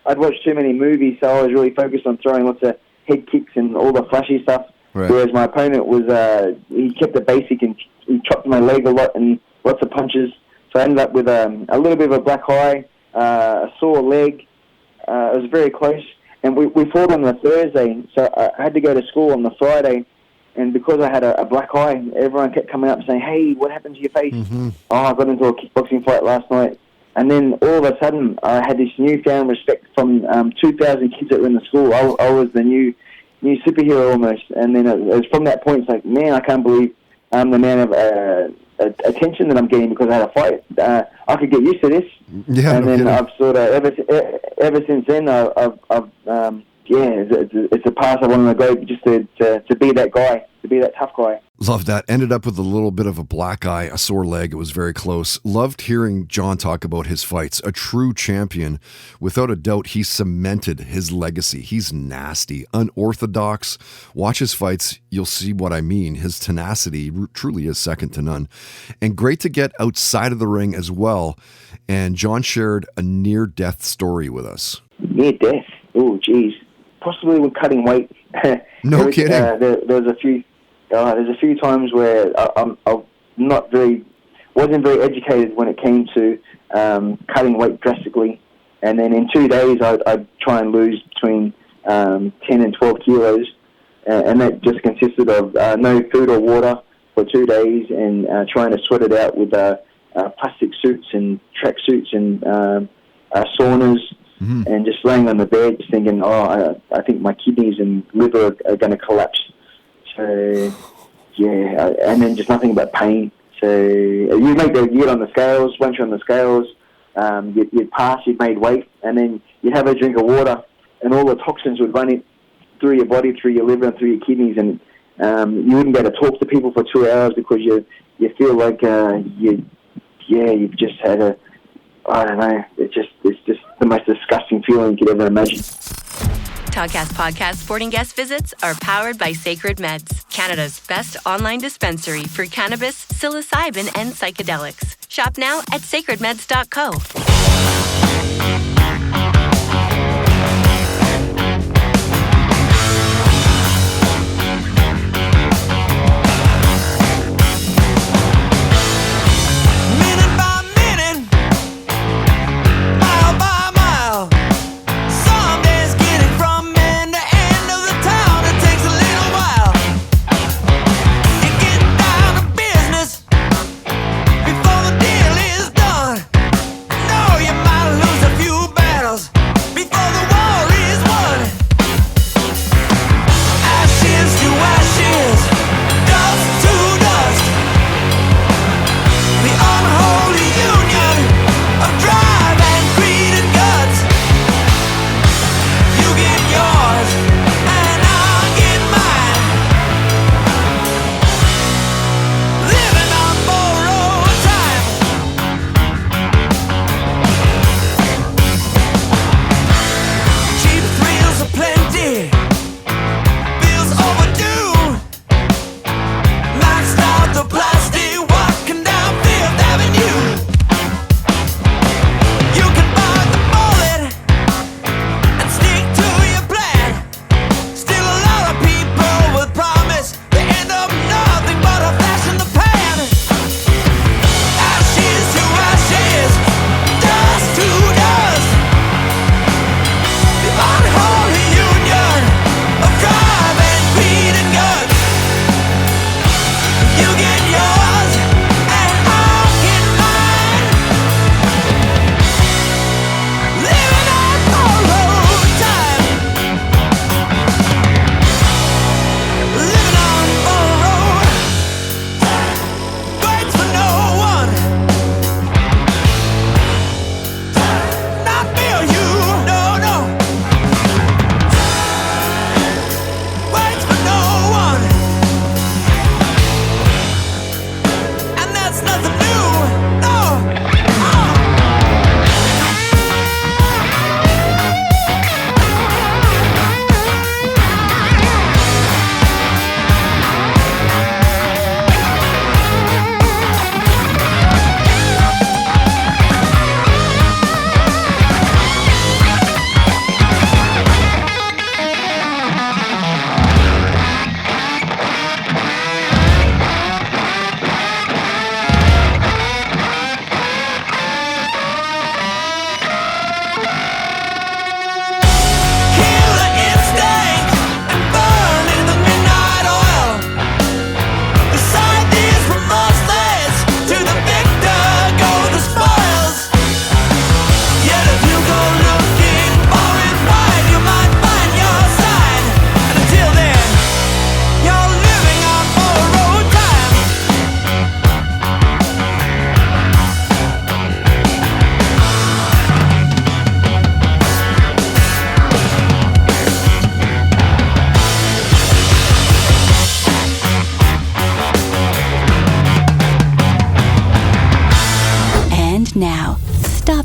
I'd watched too many movies, so I was really focused on throwing lots of head kicks and all the flashy stuff. Right. Whereas my opponent was, he kept it basic and he chopped my leg a lot and lots of punches. So I ended up with a little bit of a black eye, a sore leg. It was very close. And we fought on the Thursday, so I had to go to school on the Friday. And because I had a black eye, everyone kept coming up and saying, hey, what happened to your face? Mm-hmm. Oh, I got into a kickboxing fight last night. And then all of a sudden, I had this newfound respect from 2,000 kids that were in the school. I was the new superhero almost. And then it was from that point, it's like, man, I can't believe I'm the man of attention that I'm getting because I had a fight. I could get used to this. Yeah, and then I've sort of, ever since then, it's a path I want to go just to be that guy, to be that tough guy. Loved that. Ended up with a little bit of a black eye, a sore leg. It was very close. Loved hearing John talk about his fights. A true champion. Without a doubt, he cemented his legacy. He's nasty, unorthodox. Watch his fights. You'll see what I mean. His tenacity truly is second to none. And great to get outside of the ring as well. And John shared a near-death story with us. Near death? Oh, geez. Possibly with cutting weight. No kidding. There's a few times where I'm wasn't very educated when it came to cutting weight drastically, and then in 2 days I'd try and lose between 10 and 12 kilos, and that just consisted of no food or water for 2 days, and trying to sweat it out with plastic suits and track suits and saunas. Mm-hmm. And just laying on the bed, just thinking, I think my kidneys and liver are going to collapse. So, yeah, and then just nothing but pain. So you get on the scales. Once you're on the scales, you'd pass, you've made weight, and then you'd have a drink of water, and all the toxins would run in through your body, through your liver, and through your kidneys, and you wouldn't be able to talk to people for 2 hours because you feel like you've just had I don't know. It's just the most disgusting feeling you could ever imagine. Toddcast Podcast Sporting Guest Visits are powered by Sacred Meds, Canada's best online dispensary for cannabis, psilocybin, and psychedelics. Shop now at sacredmeds.co. Before the deal is done, no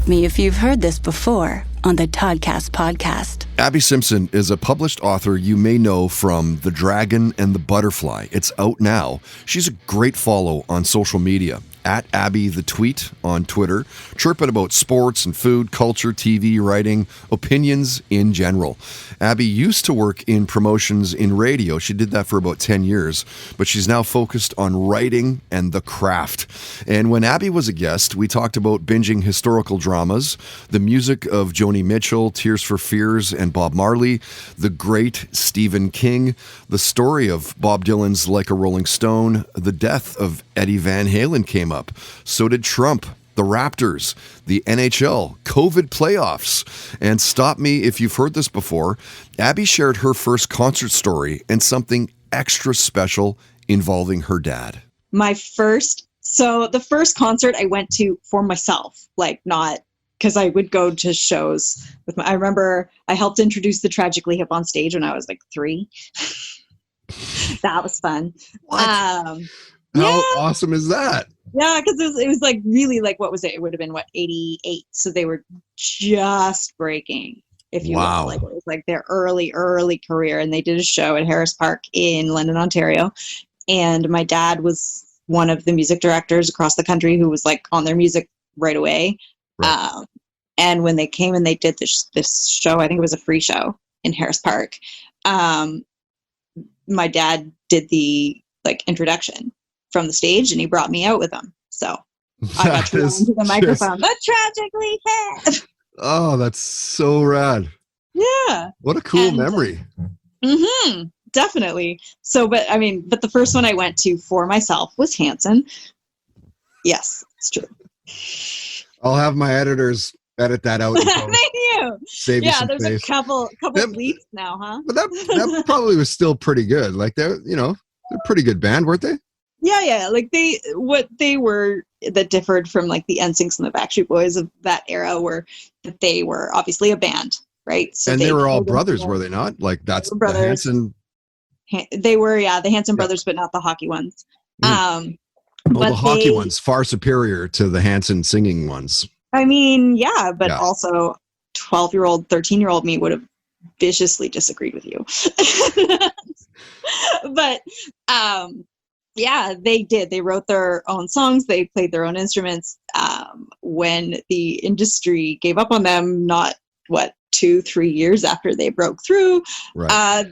Stop me if you've heard this before on the Toddcast podcast. Abby Simpson is a published author you may know from The Dragon and the Butterfly. It's out now. She's a great follow on social media. At Abby the Tweet on Twitter, chirping about sports and food, culture, TV, writing, opinions in general. Abby used to work in promotions in radio. She did that for about 10 years, but she's now focused on writing and the craft. And when Abby was a guest, we talked about binging historical dramas, the music of Joni Mitchell, Tears for Fears, and Bob Marley, the great Stephen King, the story of Bob Dylan's Like a Rolling Stone, the death of Eddie Van Halen came up. So did Trump, the Raptors, the NHL, COVID playoffs. And stop me if you've heard this before, Abby shared her first concert story and something extra special involving her dad. The first concert I went to for myself, like not because I would go to shows with I remember I helped introduce the Tragically Hip on stage when I was like 3. That was fun. What? How awesome is that? Yeah, because it was like really like, what was it? It would have been 88. So they were just breaking, if you will. Like it was like their early career, and they did a show at Harris Park in London, Ontario. And my dad was one of the music directors across the country who was like on their music right away. Right. And when they came and they did this show, I think it was a free show in Harris Park. My dad did the like introduction from the stage, and he brought me out with him. So I got to into the microphone. The Tragically Hip. Oh, that's so rad. Yeah. What a cool memory. Definitely. So, but the first one I went to for myself was Hanson. Yes, it's true. I'll have my editors edit that out. Thank you. Save you some there's space. a couple bleeps now, huh? But that probably was still pretty good. Like they're a pretty good band, weren't they? Yeah. Like they were that differed from like the NSYNCs and the Backstreet Boys of that era were that they were obviously a band, right? So and they were all brothers, were they not? Like that's the Hanson. They were, the Hanson brothers, but not the hockey ones. The hockey ones far superior to the Hanson singing ones. But also 12-year-old, 13-year-old me would have viciously disagreed with you. But they did. They wrote their own songs. They played their own instruments. When the industry gave up on them, 2-3 years after they broke through,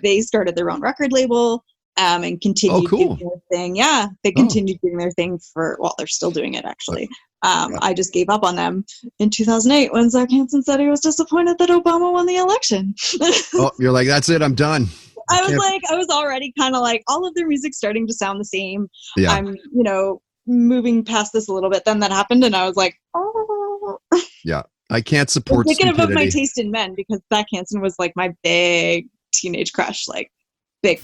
they started their own record label and continued doing their thing. Yeah, they continued doing their thing they're still doing it actually. I just gave up on them in 2008 when Zach Hanson said he was disappointed that Obama won the election. Oh, you're like, that's it, I'm done. I was already kind of like, all of their music's starting to sound the same. Yeah. I'm, moving past this a little bit. Then that happened, and I was like, oh. Yeah, I can't support stupidity. Of my taste in men, because Zach Hanson was like my big teenage crush, like big.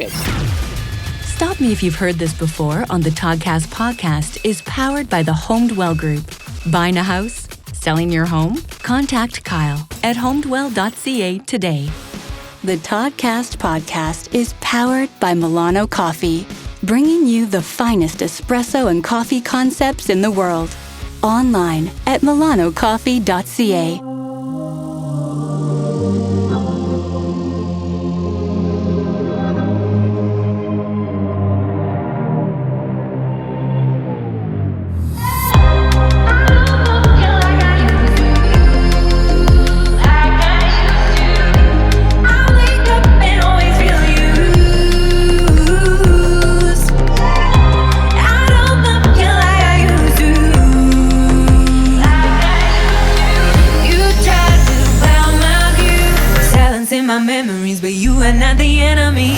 Stop Me If You've Heard This Before on the Toddcast podcast is powered by the HomeDwell Group. Buying a house? Selling your home? Contact Kyle at homedwell.ca today. The Toddcast podcast is powered by Milano Coffee, bringing you the finest espresso and coffee concepts in the world. Online at milanocoffee.ca. My memories, but you are not the enemy.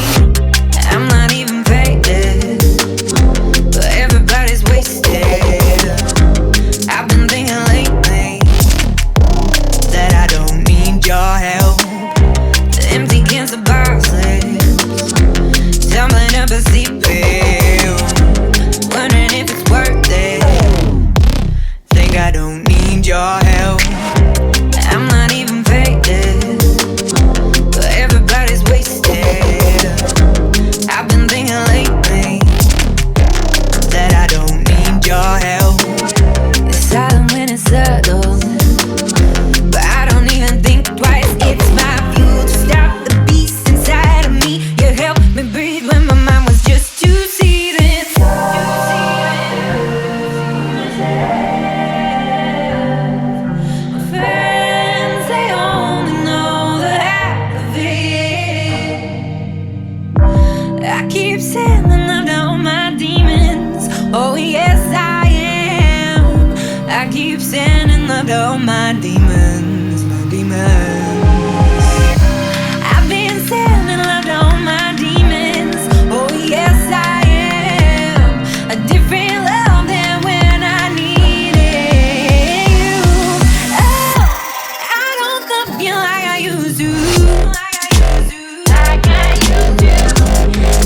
I'm not even faded, but everybody's wasted. I've been thinking lately that I don't need your help. The empty cans of boxes, tumbling up a steep hill, wondering if it's worth it. Think I don't need your help. I'm not even faded, everybody's wasted. I've been thinking I keep sending love to all my demons, my demons. I've been sending love to all my demons. Oh yes, I am a different love than when I needed you. Oh, I don't love you like I used to. Like I used to.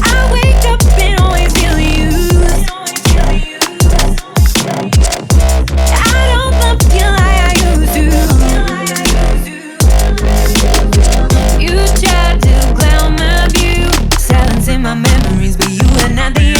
I wake up and always feel you. I don't love you like I used to. You tried to cloud my view, silencing my memories, but you are not the enemy.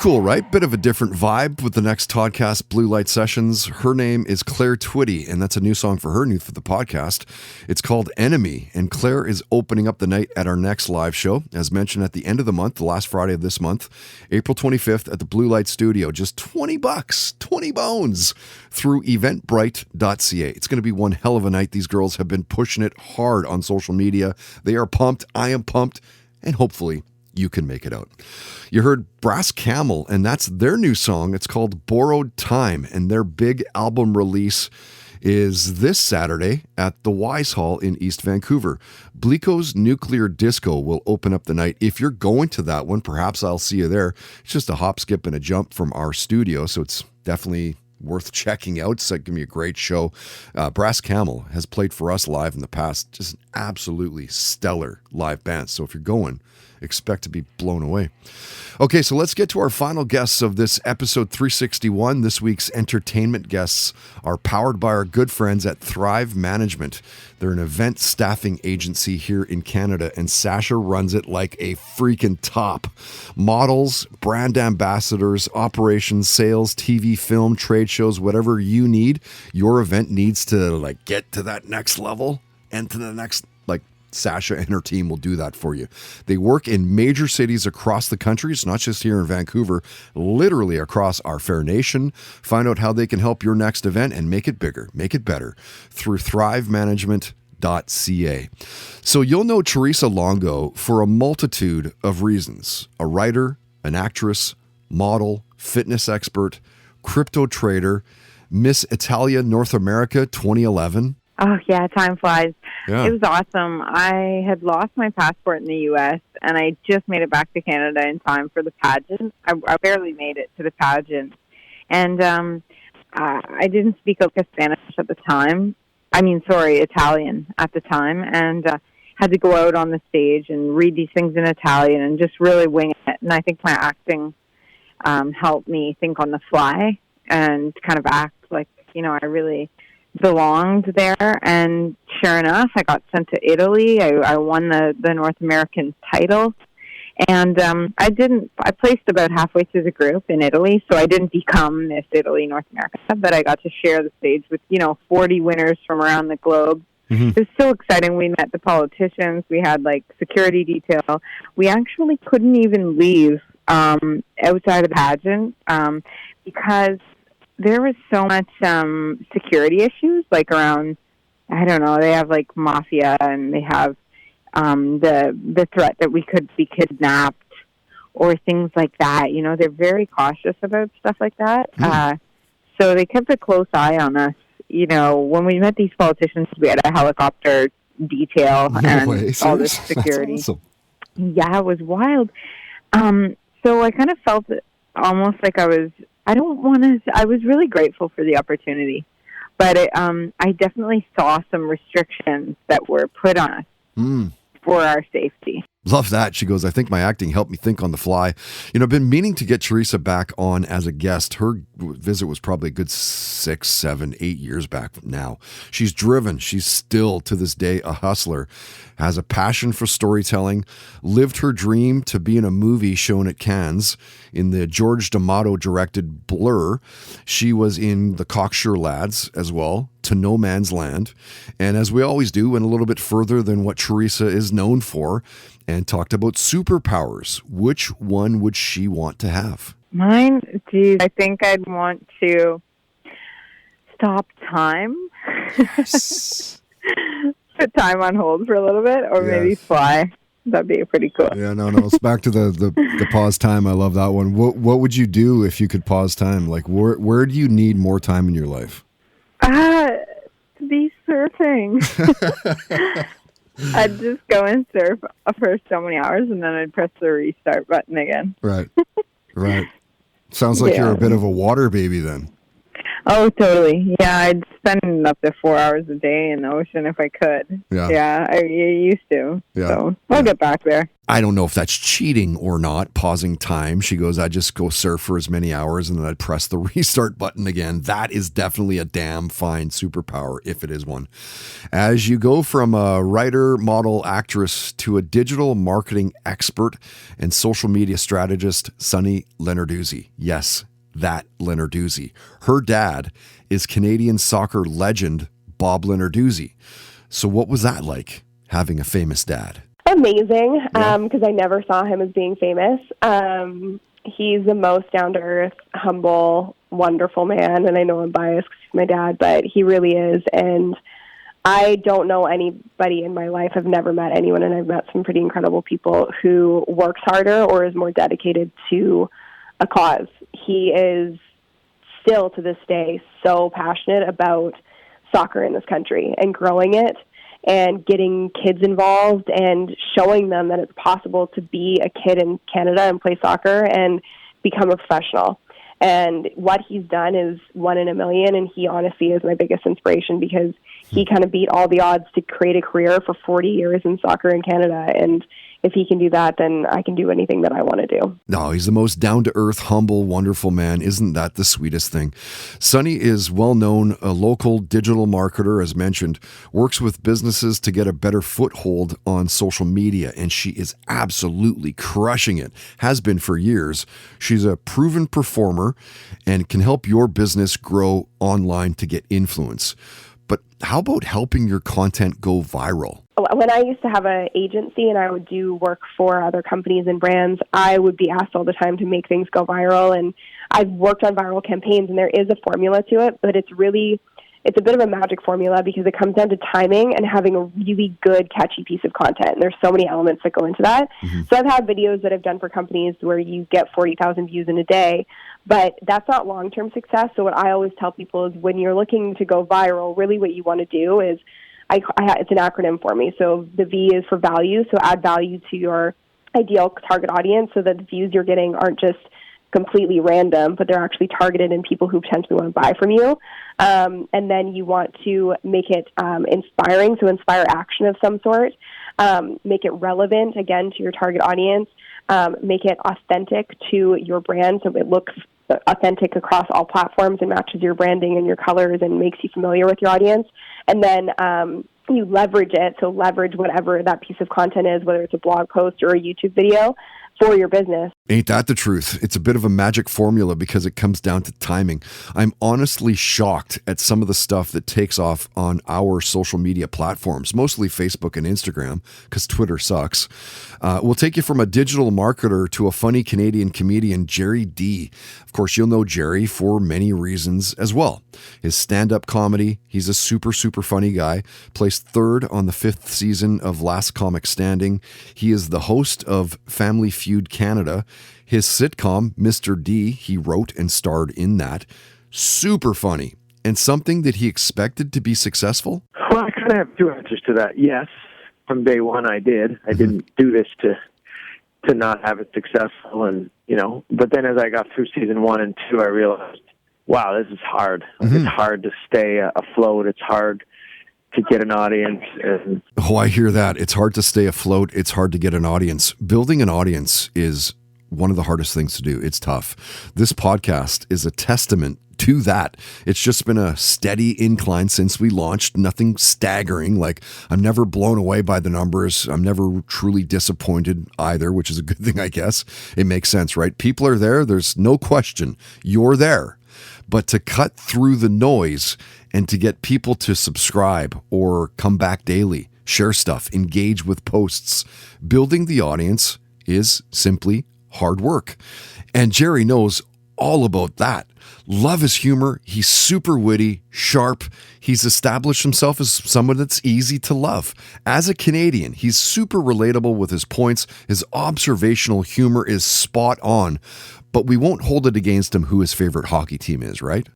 Cool, right? Bit of a different vibe with the next Toddcast Blue Light Sessions. Her name is Claire Twitty, and that's a new song for her, new for the podcast. It's called Enemy, and Claire is opening up the night at our next live show, as mentioned at the end of the month, the last Friday of this month, April 25th at the Blue Light Studio. Just $20, 20 bones through eventbrite.ca. It's going to be one hell of a night. These girls have been pushing it hard on social media. They are pumped. I am pumped, and hopefully you can make it out. You heard Brass Camel, and that's their new song. It's called Borrowed Time, and their big album release is this Saturday at the Wise Hall in East Vancouver. Blico's Nuclear Disco will open up the night. If you're going to that one, perhaps I'll see you there. It's just a hop, skip, and a jump from our studio, so it's definitely worth checking out. It's going to be a great show. Brass Camel has played for us live in the past. Just an absolutely stellar live band. So if you're going, expect to be blown away. Okay, so let's get to our final guests of this episode 361. This week's entertainment guests are powered by our good friends at Thrive Management. They're an event staffing agency here in Canada, and Sasha runs it like a freaking top. Models, brand ambassadors, operations, sales, TV, film, trade shows, whatever you need, your event needs to get to that next level and to the next Sasha and her team will do that for you. They work in major cities across the country. It's not just here in Vancouver, literally across our fair nation. Find out how they can help your next event and make it bigger, make it better through thrivemanagement.ca. So you'll know Theresa Longo for a multitude of reasons. A writer, an actress, model, fitness expert, crypto trader, Miss Italia North America 2011. Oh, yeah, time flies. Yeah. It was awesome. I had lost my passport in the U.S., and I just made it back to Canada in time for the pageant. I barely made it to the pageant. And I didn't speak Spanish at the time. Italian at the time. And had to go out on the stage and read these things in Italian and just really wing it. And I think my acting helped me think on the fly and kind of act like, I really belonged there. And sure enough, I got sent to Italy. I won the North American title, and I placed about halfway through the group in Italy, so I didn't become Miss Italy North America, but I got to share the stage with 40 winners from around the globe. Mm-hmm. It was so exciting. We met the politicians. We had security detail. We actually couldn't even leave outside of the pageant because there was so much security issues, around, I don't know, they have mafia, and they have the threat that we could be kidnapped or things like that. They're very cautious about stuff like that. So they kept a close eye on us. When we met these politicians, we had a helicopter detail all this security. That's awesome. Yeah, it was wild. So I kind of felt almost like I was really grateful for the opportunity, but I definitely saw some restrictions that were put on us for our safety. Love that. She goes, I think my acting helped me think on the fly. I've been meaning to get Theresa back on as a guest. Her visit was probably a good 6, 7, 8 years back now. She's driven. She's still, to this day, a hustler, has a passion for storytelling, lived her dream to be in a movie shown at Cannes in the George D'Amato directed Blur. She was in The Cocksure Lads as well. to no man's land. And as we always do, went a little bit further than what Theresa is known for and talked about superpowers. Which one would she want to have? Mine, geez, I think I'd want to stop time. Yes. Put time on hold for a little bit, or maybe fly. That'd be pretty cool. Yeah, no. It's back to the pause time. I love that one. What would you do if you could pause time? Like, where do you need more time in your life? To be surfing. I'd just go and surf for so many hours, and then I'd press the restart button again. Right. Sounds like you're a bit of a water baby then. Oh, totally. Yeah, I'd spend up to 4 hours a day in the ocean if I could. Yeah. I used to. Yeah. So I'll get back there. I don't know if that's cheating or not, pausing time. She goes, I'd just go surf for as many hours and then I'd press the restart button again. That is definitely a damn fine superpower, if it is one. As you go from a writer, model, actress to a digital marketing expert and social media strategist, Sunny Lenarduzzi. Yes, that Lenarduzzi. Her dad is Canadian soccer legend Bob Lenarduzzi. So what was that like, having a famous dad? Amazing, because I never saw him as being famous. He's the most down-to-earth, humble, wonderful man, and I know I'm biased because he's my dad, but he really is. And I don't know anybody in my life, I've never met anyone, and I've met some pretty incredible people who works harder or is more dedicated to a cause. He is still to this day so passionate about soccer in this country and growing it and getting kids involved and showing them that it's possible to be a kid in Canada and play soccer and become a professional. And what he's done is 1 in a million, and he honestly is my biggest inspiration because he kind of beat all the odds to create a career for 40 years in soccer in Canada. And if he can do that, then I can do anything that I want to do. No, he's the most down-to-earth, humble, wonderful man. Isn't that the sweetest thing? Sunny is well-known, a local digital marketer, as mentioned, works with businesses to get a better foothold on social media, and she is absolutely crushing it, has been for years. She's a proven performer and can help your business grow online to get influence. But how about helping your content go viral? When I used to have an agency and I would do work for other companies and brands, I would be asked all the time to make things go viral. And I've worked on viral campaigns, and there is a formula to it, but it's a bit of a magic formula because it comes down to timing and having a really good, catchy piece of content. And there's so many elements that go into that. Mm-hmm. So I've had videos that I've done for companies where you get 40,000 views in a day, but that's not long-term success. So what I always tell people is when you're looking to go viral, really what you want to do is, it's an acronym for me. So the V is for value. So add value to your ideal target audience so that the views you're getting aren't just completely random, but they're actually targeted in people who potentially want to buy from you. And then you want to make it inspiring, so inspire action of some sort. Make it relevant, again, to your target audience. Make it authentic to your brand, so it looks authentic across all platforms and matches your branding and your colors and makes you familiar with your audience. And then you leverage it, so leverage whatever that piece of content is, whether it's a blog post or a YouTube video, for your business. Ain't that the truth? It's a bit of a magic formula because it comes down to timing. I'm honestly shocked at some of the stuff that takes off on our social media platforms, mostly Facebook and Instagram, because Twitter sucks. We'll take you from a digital marketer to a funny Canadian comedian, Gerry Dee. Of course, you'll know Gerry for many reasons as well. His stand-up comedy, he's a super, super funny guy, placed 3rd on the 5th season of Last Comic Standing. He is the host of Family Feud Canada. His sitcom, Mr. D, he wrote and starred in that. Super funny. And something that he expected to be successful? Well, I kind of have two answers to that. Yes, from day one I did. I didn't do this to not have it successful. And, but then as I got through season 1 and 2, I realized, wow, this is hard. It's hard to stay afloat. It's hard to get an audience. Oh, I hear that. It's hard to stay afloat. It's hard to get an audience. Building an audience is one of the hardest things to do. It's tough. This podcast is a testament to that. It's just been a steady incline since we launched. Nothing staggering. Like, I'm never blown away by the numbers. I'm never truly disappointed either, which is a good thing, I guess. It makes sense, right? People are there. There's no question. You're there. But to cut through the noise and to get people to subscribe or come back daily, share stuff, engage with posts, building the audience is simply hard work. And Gerry knows all about that. Love his humor. He's super witty, sharp. He's established himself as someone that's easy to love. As a Canadian, he's super relatable with his points. His observational humor is spot on. But we won't hold it against him who his favorite hockey team is, right?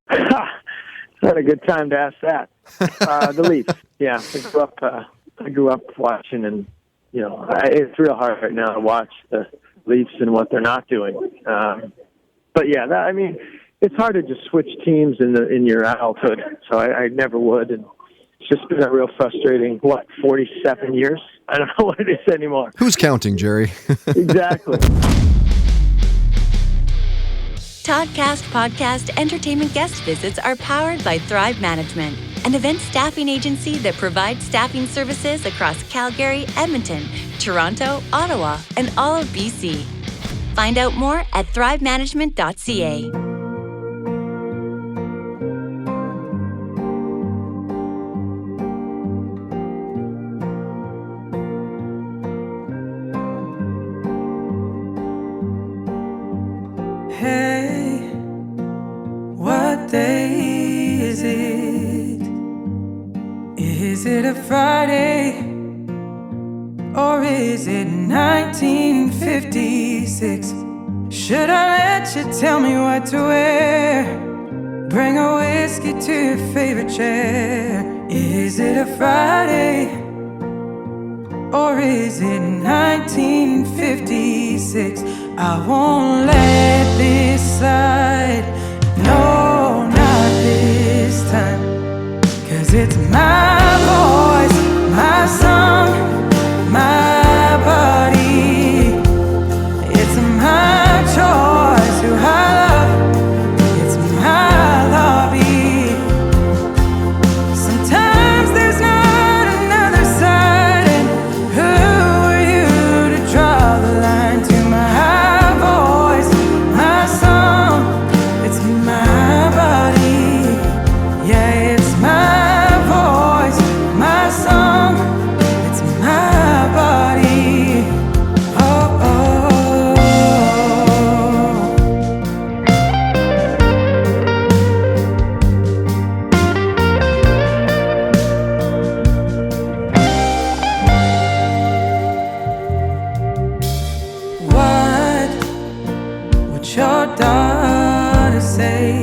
Not a good time to ask that. The Leafs. Yeah, I grew up watching, and it's real hard right now to watch the Leafs and what they're not doing. But yeah, it's hard to just switch teams in your adulthood. So I never would, and it's just been a real frustrating 47 years. I don't know what it is anymore. Who's counting, Gerry? Exactly. Toddcast Podcast Entertainment guest visits are powered by Thrive Management, an event staffing agency that provides staffing services across Calgary, Edmonton, Toronto, Ottawa, and all of BC. Find out more at thrivemanagement.ca. Hey, what day is it? Is it a Friday? Or is it 1956? Should I let you tell me what to wear? Bring a whiskey to your favorite chair. Is it a Friday? Or is it 1956? I won't let this slide. No, not this time. 'Cause it's my voice, my song, my body. It's my choice who I love. It's my lobby. Sometimes there's not another side, and who are you to draw the line to my voice, my song? It's my body. Yeah, it's my voice, my song. It's my body. Oh, oh. What would your daughter say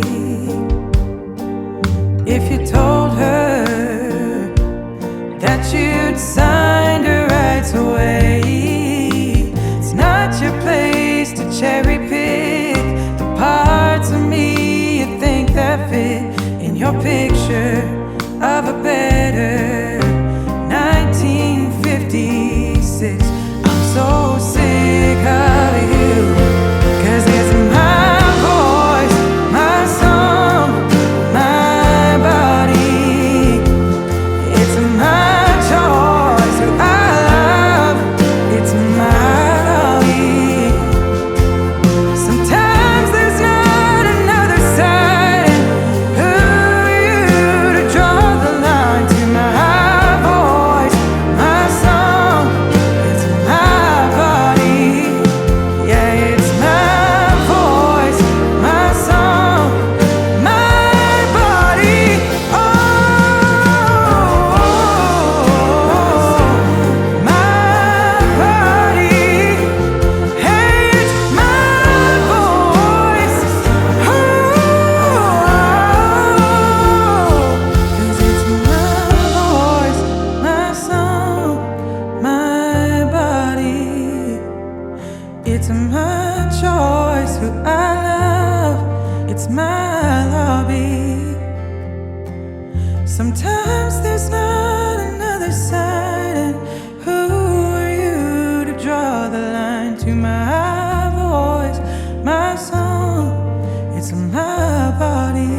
if you told her that you'd signed her rights away? It's not your place to cherry pick the parts of me you think that fit in your picture of a better 1956. I'm so sick of you, 'cause it's my voice, my song, my body. It's my choice who I love. It's my lobby. Sometimes there's not another side. Who are you to draw the line to my voice, my song? It's my body. Yeah, it's my voice, my song, my body. Oh, my body. Hey, it's my voice. Oh, 'cause it's my voice, my song, my body. It's my choice who I love. It's my lobby. Sometimes there's not another side, and who are you to draw the line to my voice, my song? It's my body.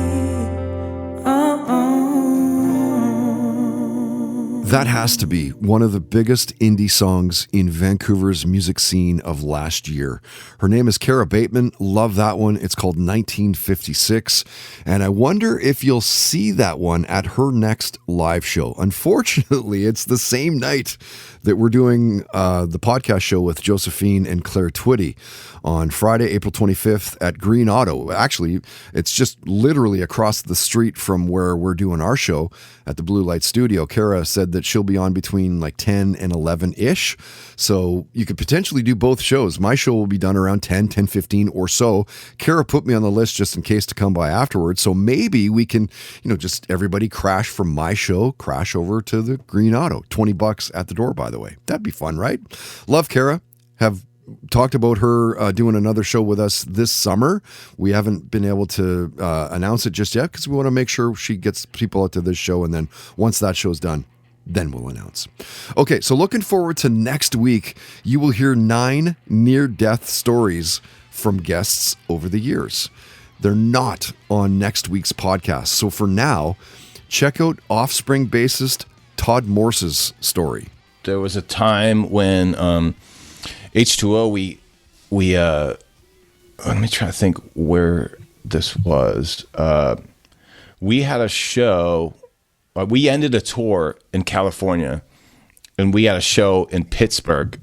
That has to be one of the biggest indie songs in Vancouver's music scene of last year. Her name is Kara Bateman. Love that one. It's called 1956. And I wonder if you'll see that one at her next live show. Unfortunately, it's the same night that we're doing the podcast show with Josephine and Claire Twitty on Friday, April 25th at Green Auto. Actually, it's just literally across the street from where we're doing our show at the Blue Light Studio. Kara said that she'll be on between like 10 and 11-ish. So you could potentially do both shows. My show will be done around 10:15 or so. Kara put me on the list just in case to come by afterwards. So maybe we can, just everybody crash from my show, crash over to the Green Auto. $20 at the door, by the way. That'd be fun, right? Love Kara. Have talked about her doing another show with us this summer. We haven't been able to announce it just yet because we want to make sure she gets people out to this show. And then once that show's done, then we'll announce. Okay, so looking forward to next week. You will hear 9 near-death stories from guests over the years. They're not on next week's podcast. So for now, check out Offspring bassist Todd Morse's story. There was a time when H2O, we let me try to think where this was. We had a show. We ended a tour in California, and we had a show in Pittsburgh,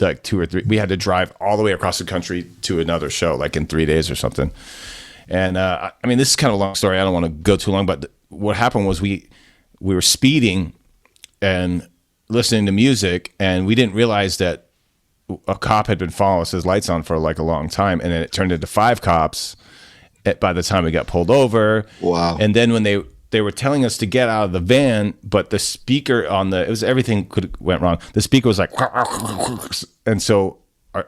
like 2 or 3. We had to drive all the way across the country to another show, like in 3 days or something. And I mean, this is kind of a long story. I don't want to go too long, but what happened was we were speeding and listening to music, and we didn't realize that a cop had been following us, his lights on for like a long time, and then it turned into 5 cops by the time we got pulled over. Wow. And then when they were telling us to get out of the van, but the speaker everything went wrong. The speaker was like, and so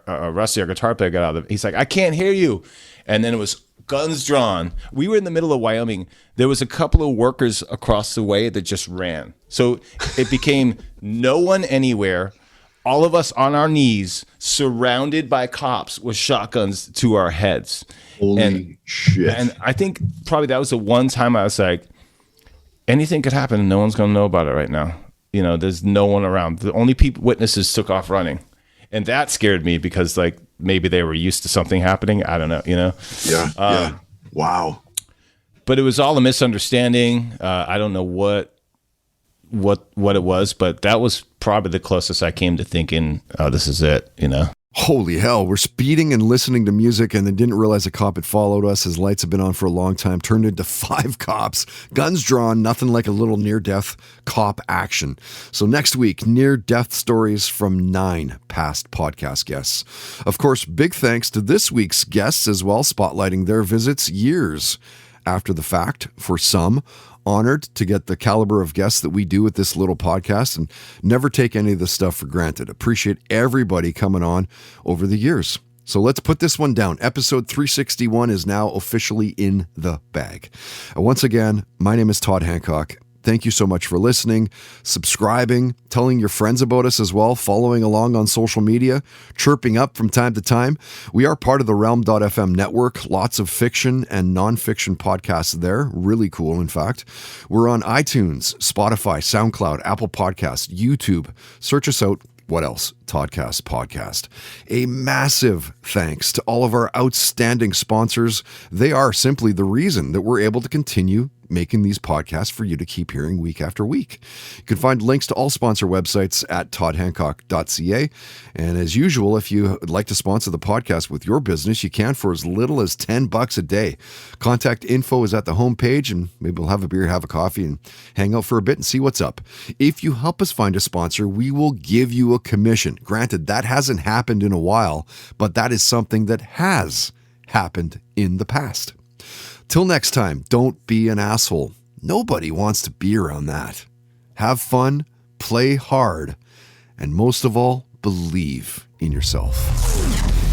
Rusty, our guitar player, got out of it. He's like, I can't hear you. And then it was guns drawn. We were in the middle of Wyoming. There was a couple of workers across the way that just ran. So it became no one anywhere. All of us on our knees, surrounded by cops with shotguns to our heads. Holy shit. And I think probably that was the one time I was like, anything could happen and no one's going to know about it right now. There's no one around. The only witnesses took off running. And that scared me because like maybe they were used to something happening. I don't know, Yeah. Wow. But it was all a misunderstanding. I don't know what it was, but that was probably the closest I came to thinking, oh, this is it, Holy hell, we're speeding and listening to music and then didn't realize a cop had followed us. His lights have been on for a long time, turned into 5 cops, guns drawn, nothing like a little near-death cop action. So next week, near-death stories from 9 past podcast guests. Of course, big thanks to this week's guests as well, spotlighting their visits years after the fact for some. Honored to get the caliber of guests that we do with this little podcast and never take any of this stuff for granted. Appreciate everybody coming on over the years. So let's put this one down. Episode 361 is now officially in the bag. Once again, my name is Todd Hancock. Thank you so much for listening, subscribing, telling your friends about us as well, following along on social media, chirping up from time to time. We are part of the Realm.fm network. Lots of fiction and nonfiction podcasts there. Really cool, in fact. We're on iTunes, Spotify, SoundCloud, Apple Podcasts, YouTube. Search us out. What else? Toddcast Podcast. A massive thanks to all of our outstanding sponsors. They are simply the reason that we're able to continue making these podcasts for you to keep hearing week after week. You can find links to all sponsor websites at toddhancock.ca. And as usual, if you would like to sponsor the podcast with your business, you can for as little as $10 a day. Contact info is at the homepage, and maybe we'll have a beer, have a coffee, and hang out for a bit and see what's up. If you help us find a sponsor, we will give you a commission. Granted, that hasn't happened in a while, but that is something that has happened in the past. Till next time, don't be an asshole. Nobody wants to be around that. Have fun, play hard, and most of all, believe in yourself.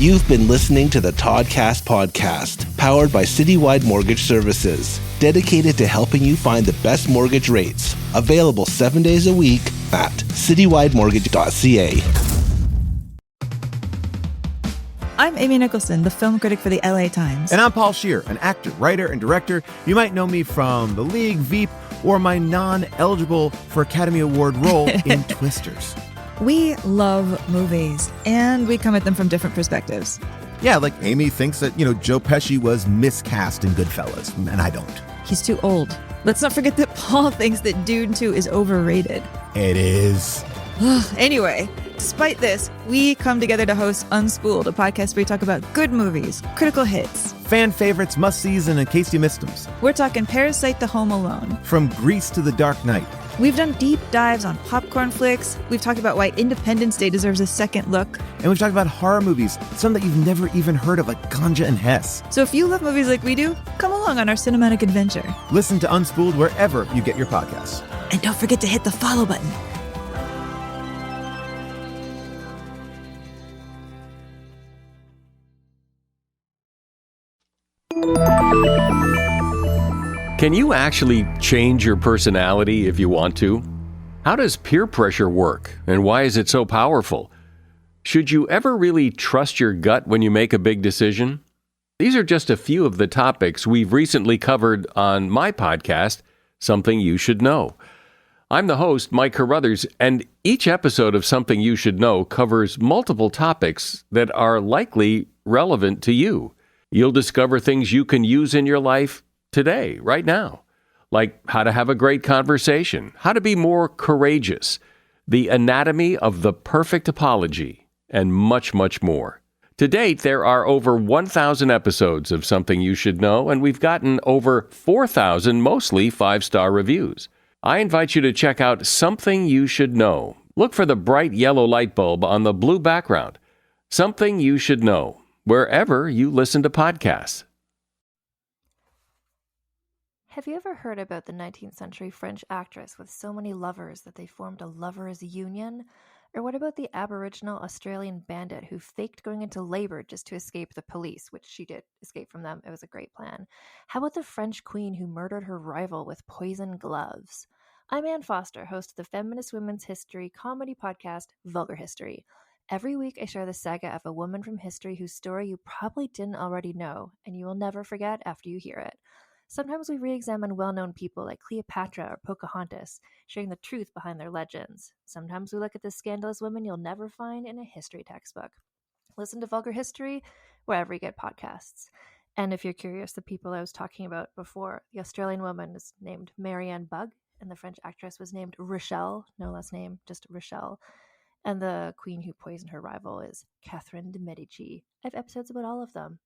You've been listening to the Toddcast Podcast, powered by Citywide Mortgage Services, dedicated to helping you find the best mortgage rates. Available 7 days a week at citywidemortgage.ca. I'm Amy Nicholson, the film critic for the LA Times. And I'm Paul Scheer, an actor, writer, and director. You might know me from The League, Veep, or my non-eligible for Academy Award role in Twisters. We love movies, and we come at them from different perspectives. Yeah, like Amy thinks that, Joe Pesci was miscast in Goodfellas, and I don't. He's too old. Let's not forget that Paul thinks that Dune 2 is overrated. It is. Anyway, despite this, we come together to host Unspooled, a podcast where we talk about good movies, critical hits, fan favorites, must-sees, and in case you missed them. We're talking Parasite to Home Alone. From Grease to The Dark Knight. We've done deep dives on popcorn flicks. We've talked about why Independence Day deserves a second look. And we've talked about horror movies, some that you've never even heard of, like Ganja and Hess. So if you love movies like we do, come along on our cinematic adventure. Listen to Unspooled wherever you get your podcasts. And don't forget to hit the follow button. Can you actually change your personality if you want to? How does peer pressure work, and why is it so powerful? Should you ever really trust your gut when you make a big decision? These are just a few of the topics we've recently covered on my podcast, Something You Should Know. I'm the host, Mike Carruthers, and each episode of Something You Should Know covers multiple topics that are likely relevant to you. You'll discover things you can use in your life today, right now, like how to have a great conversation, how to be more courageous, the anatomy of the perfect apology, and much, much more. To date, there are over 1,000 episodes of Something You Should Know, and we've gotten over 4,000 mostly 5-star reviews. I invite you to check out Something You Should Know. Look for the bright yellow light bulb on the blue background. Something You Should Know, wherever you listen to podcasts. Have you ever heard about the 19th century French actress with so many lovers that they formed a lovers' union? Or what about the Aboriginal Australian bandit who faked going into labor just to escape the police, which she did escape from them. It was a great plan. How about the French queen who murdered her rival with poison gloves? I'm Ann Foster, host of the feminist women's history comedy podcast, Vulgar History. Every week I share the saga of a woman from history whose story you probably didn't already know, and you will never forget after you hear it. Sometimes we re-examine well-known people like Cleopatra or Pocahontas, sharing the truth behind their legends. Sometimes we look at the scandalous women you'll never find in a history textbook. Listen to Vulgar History wherever you get podcasts. And if you're curious, the people I was talking about before, the Australian woman is named Marianne Bugg, and the French actress was named Rochelle, no last name, just Rochelle. And the queen who poisoned her rival is Catherine de' Medici. I have episodes about all of them.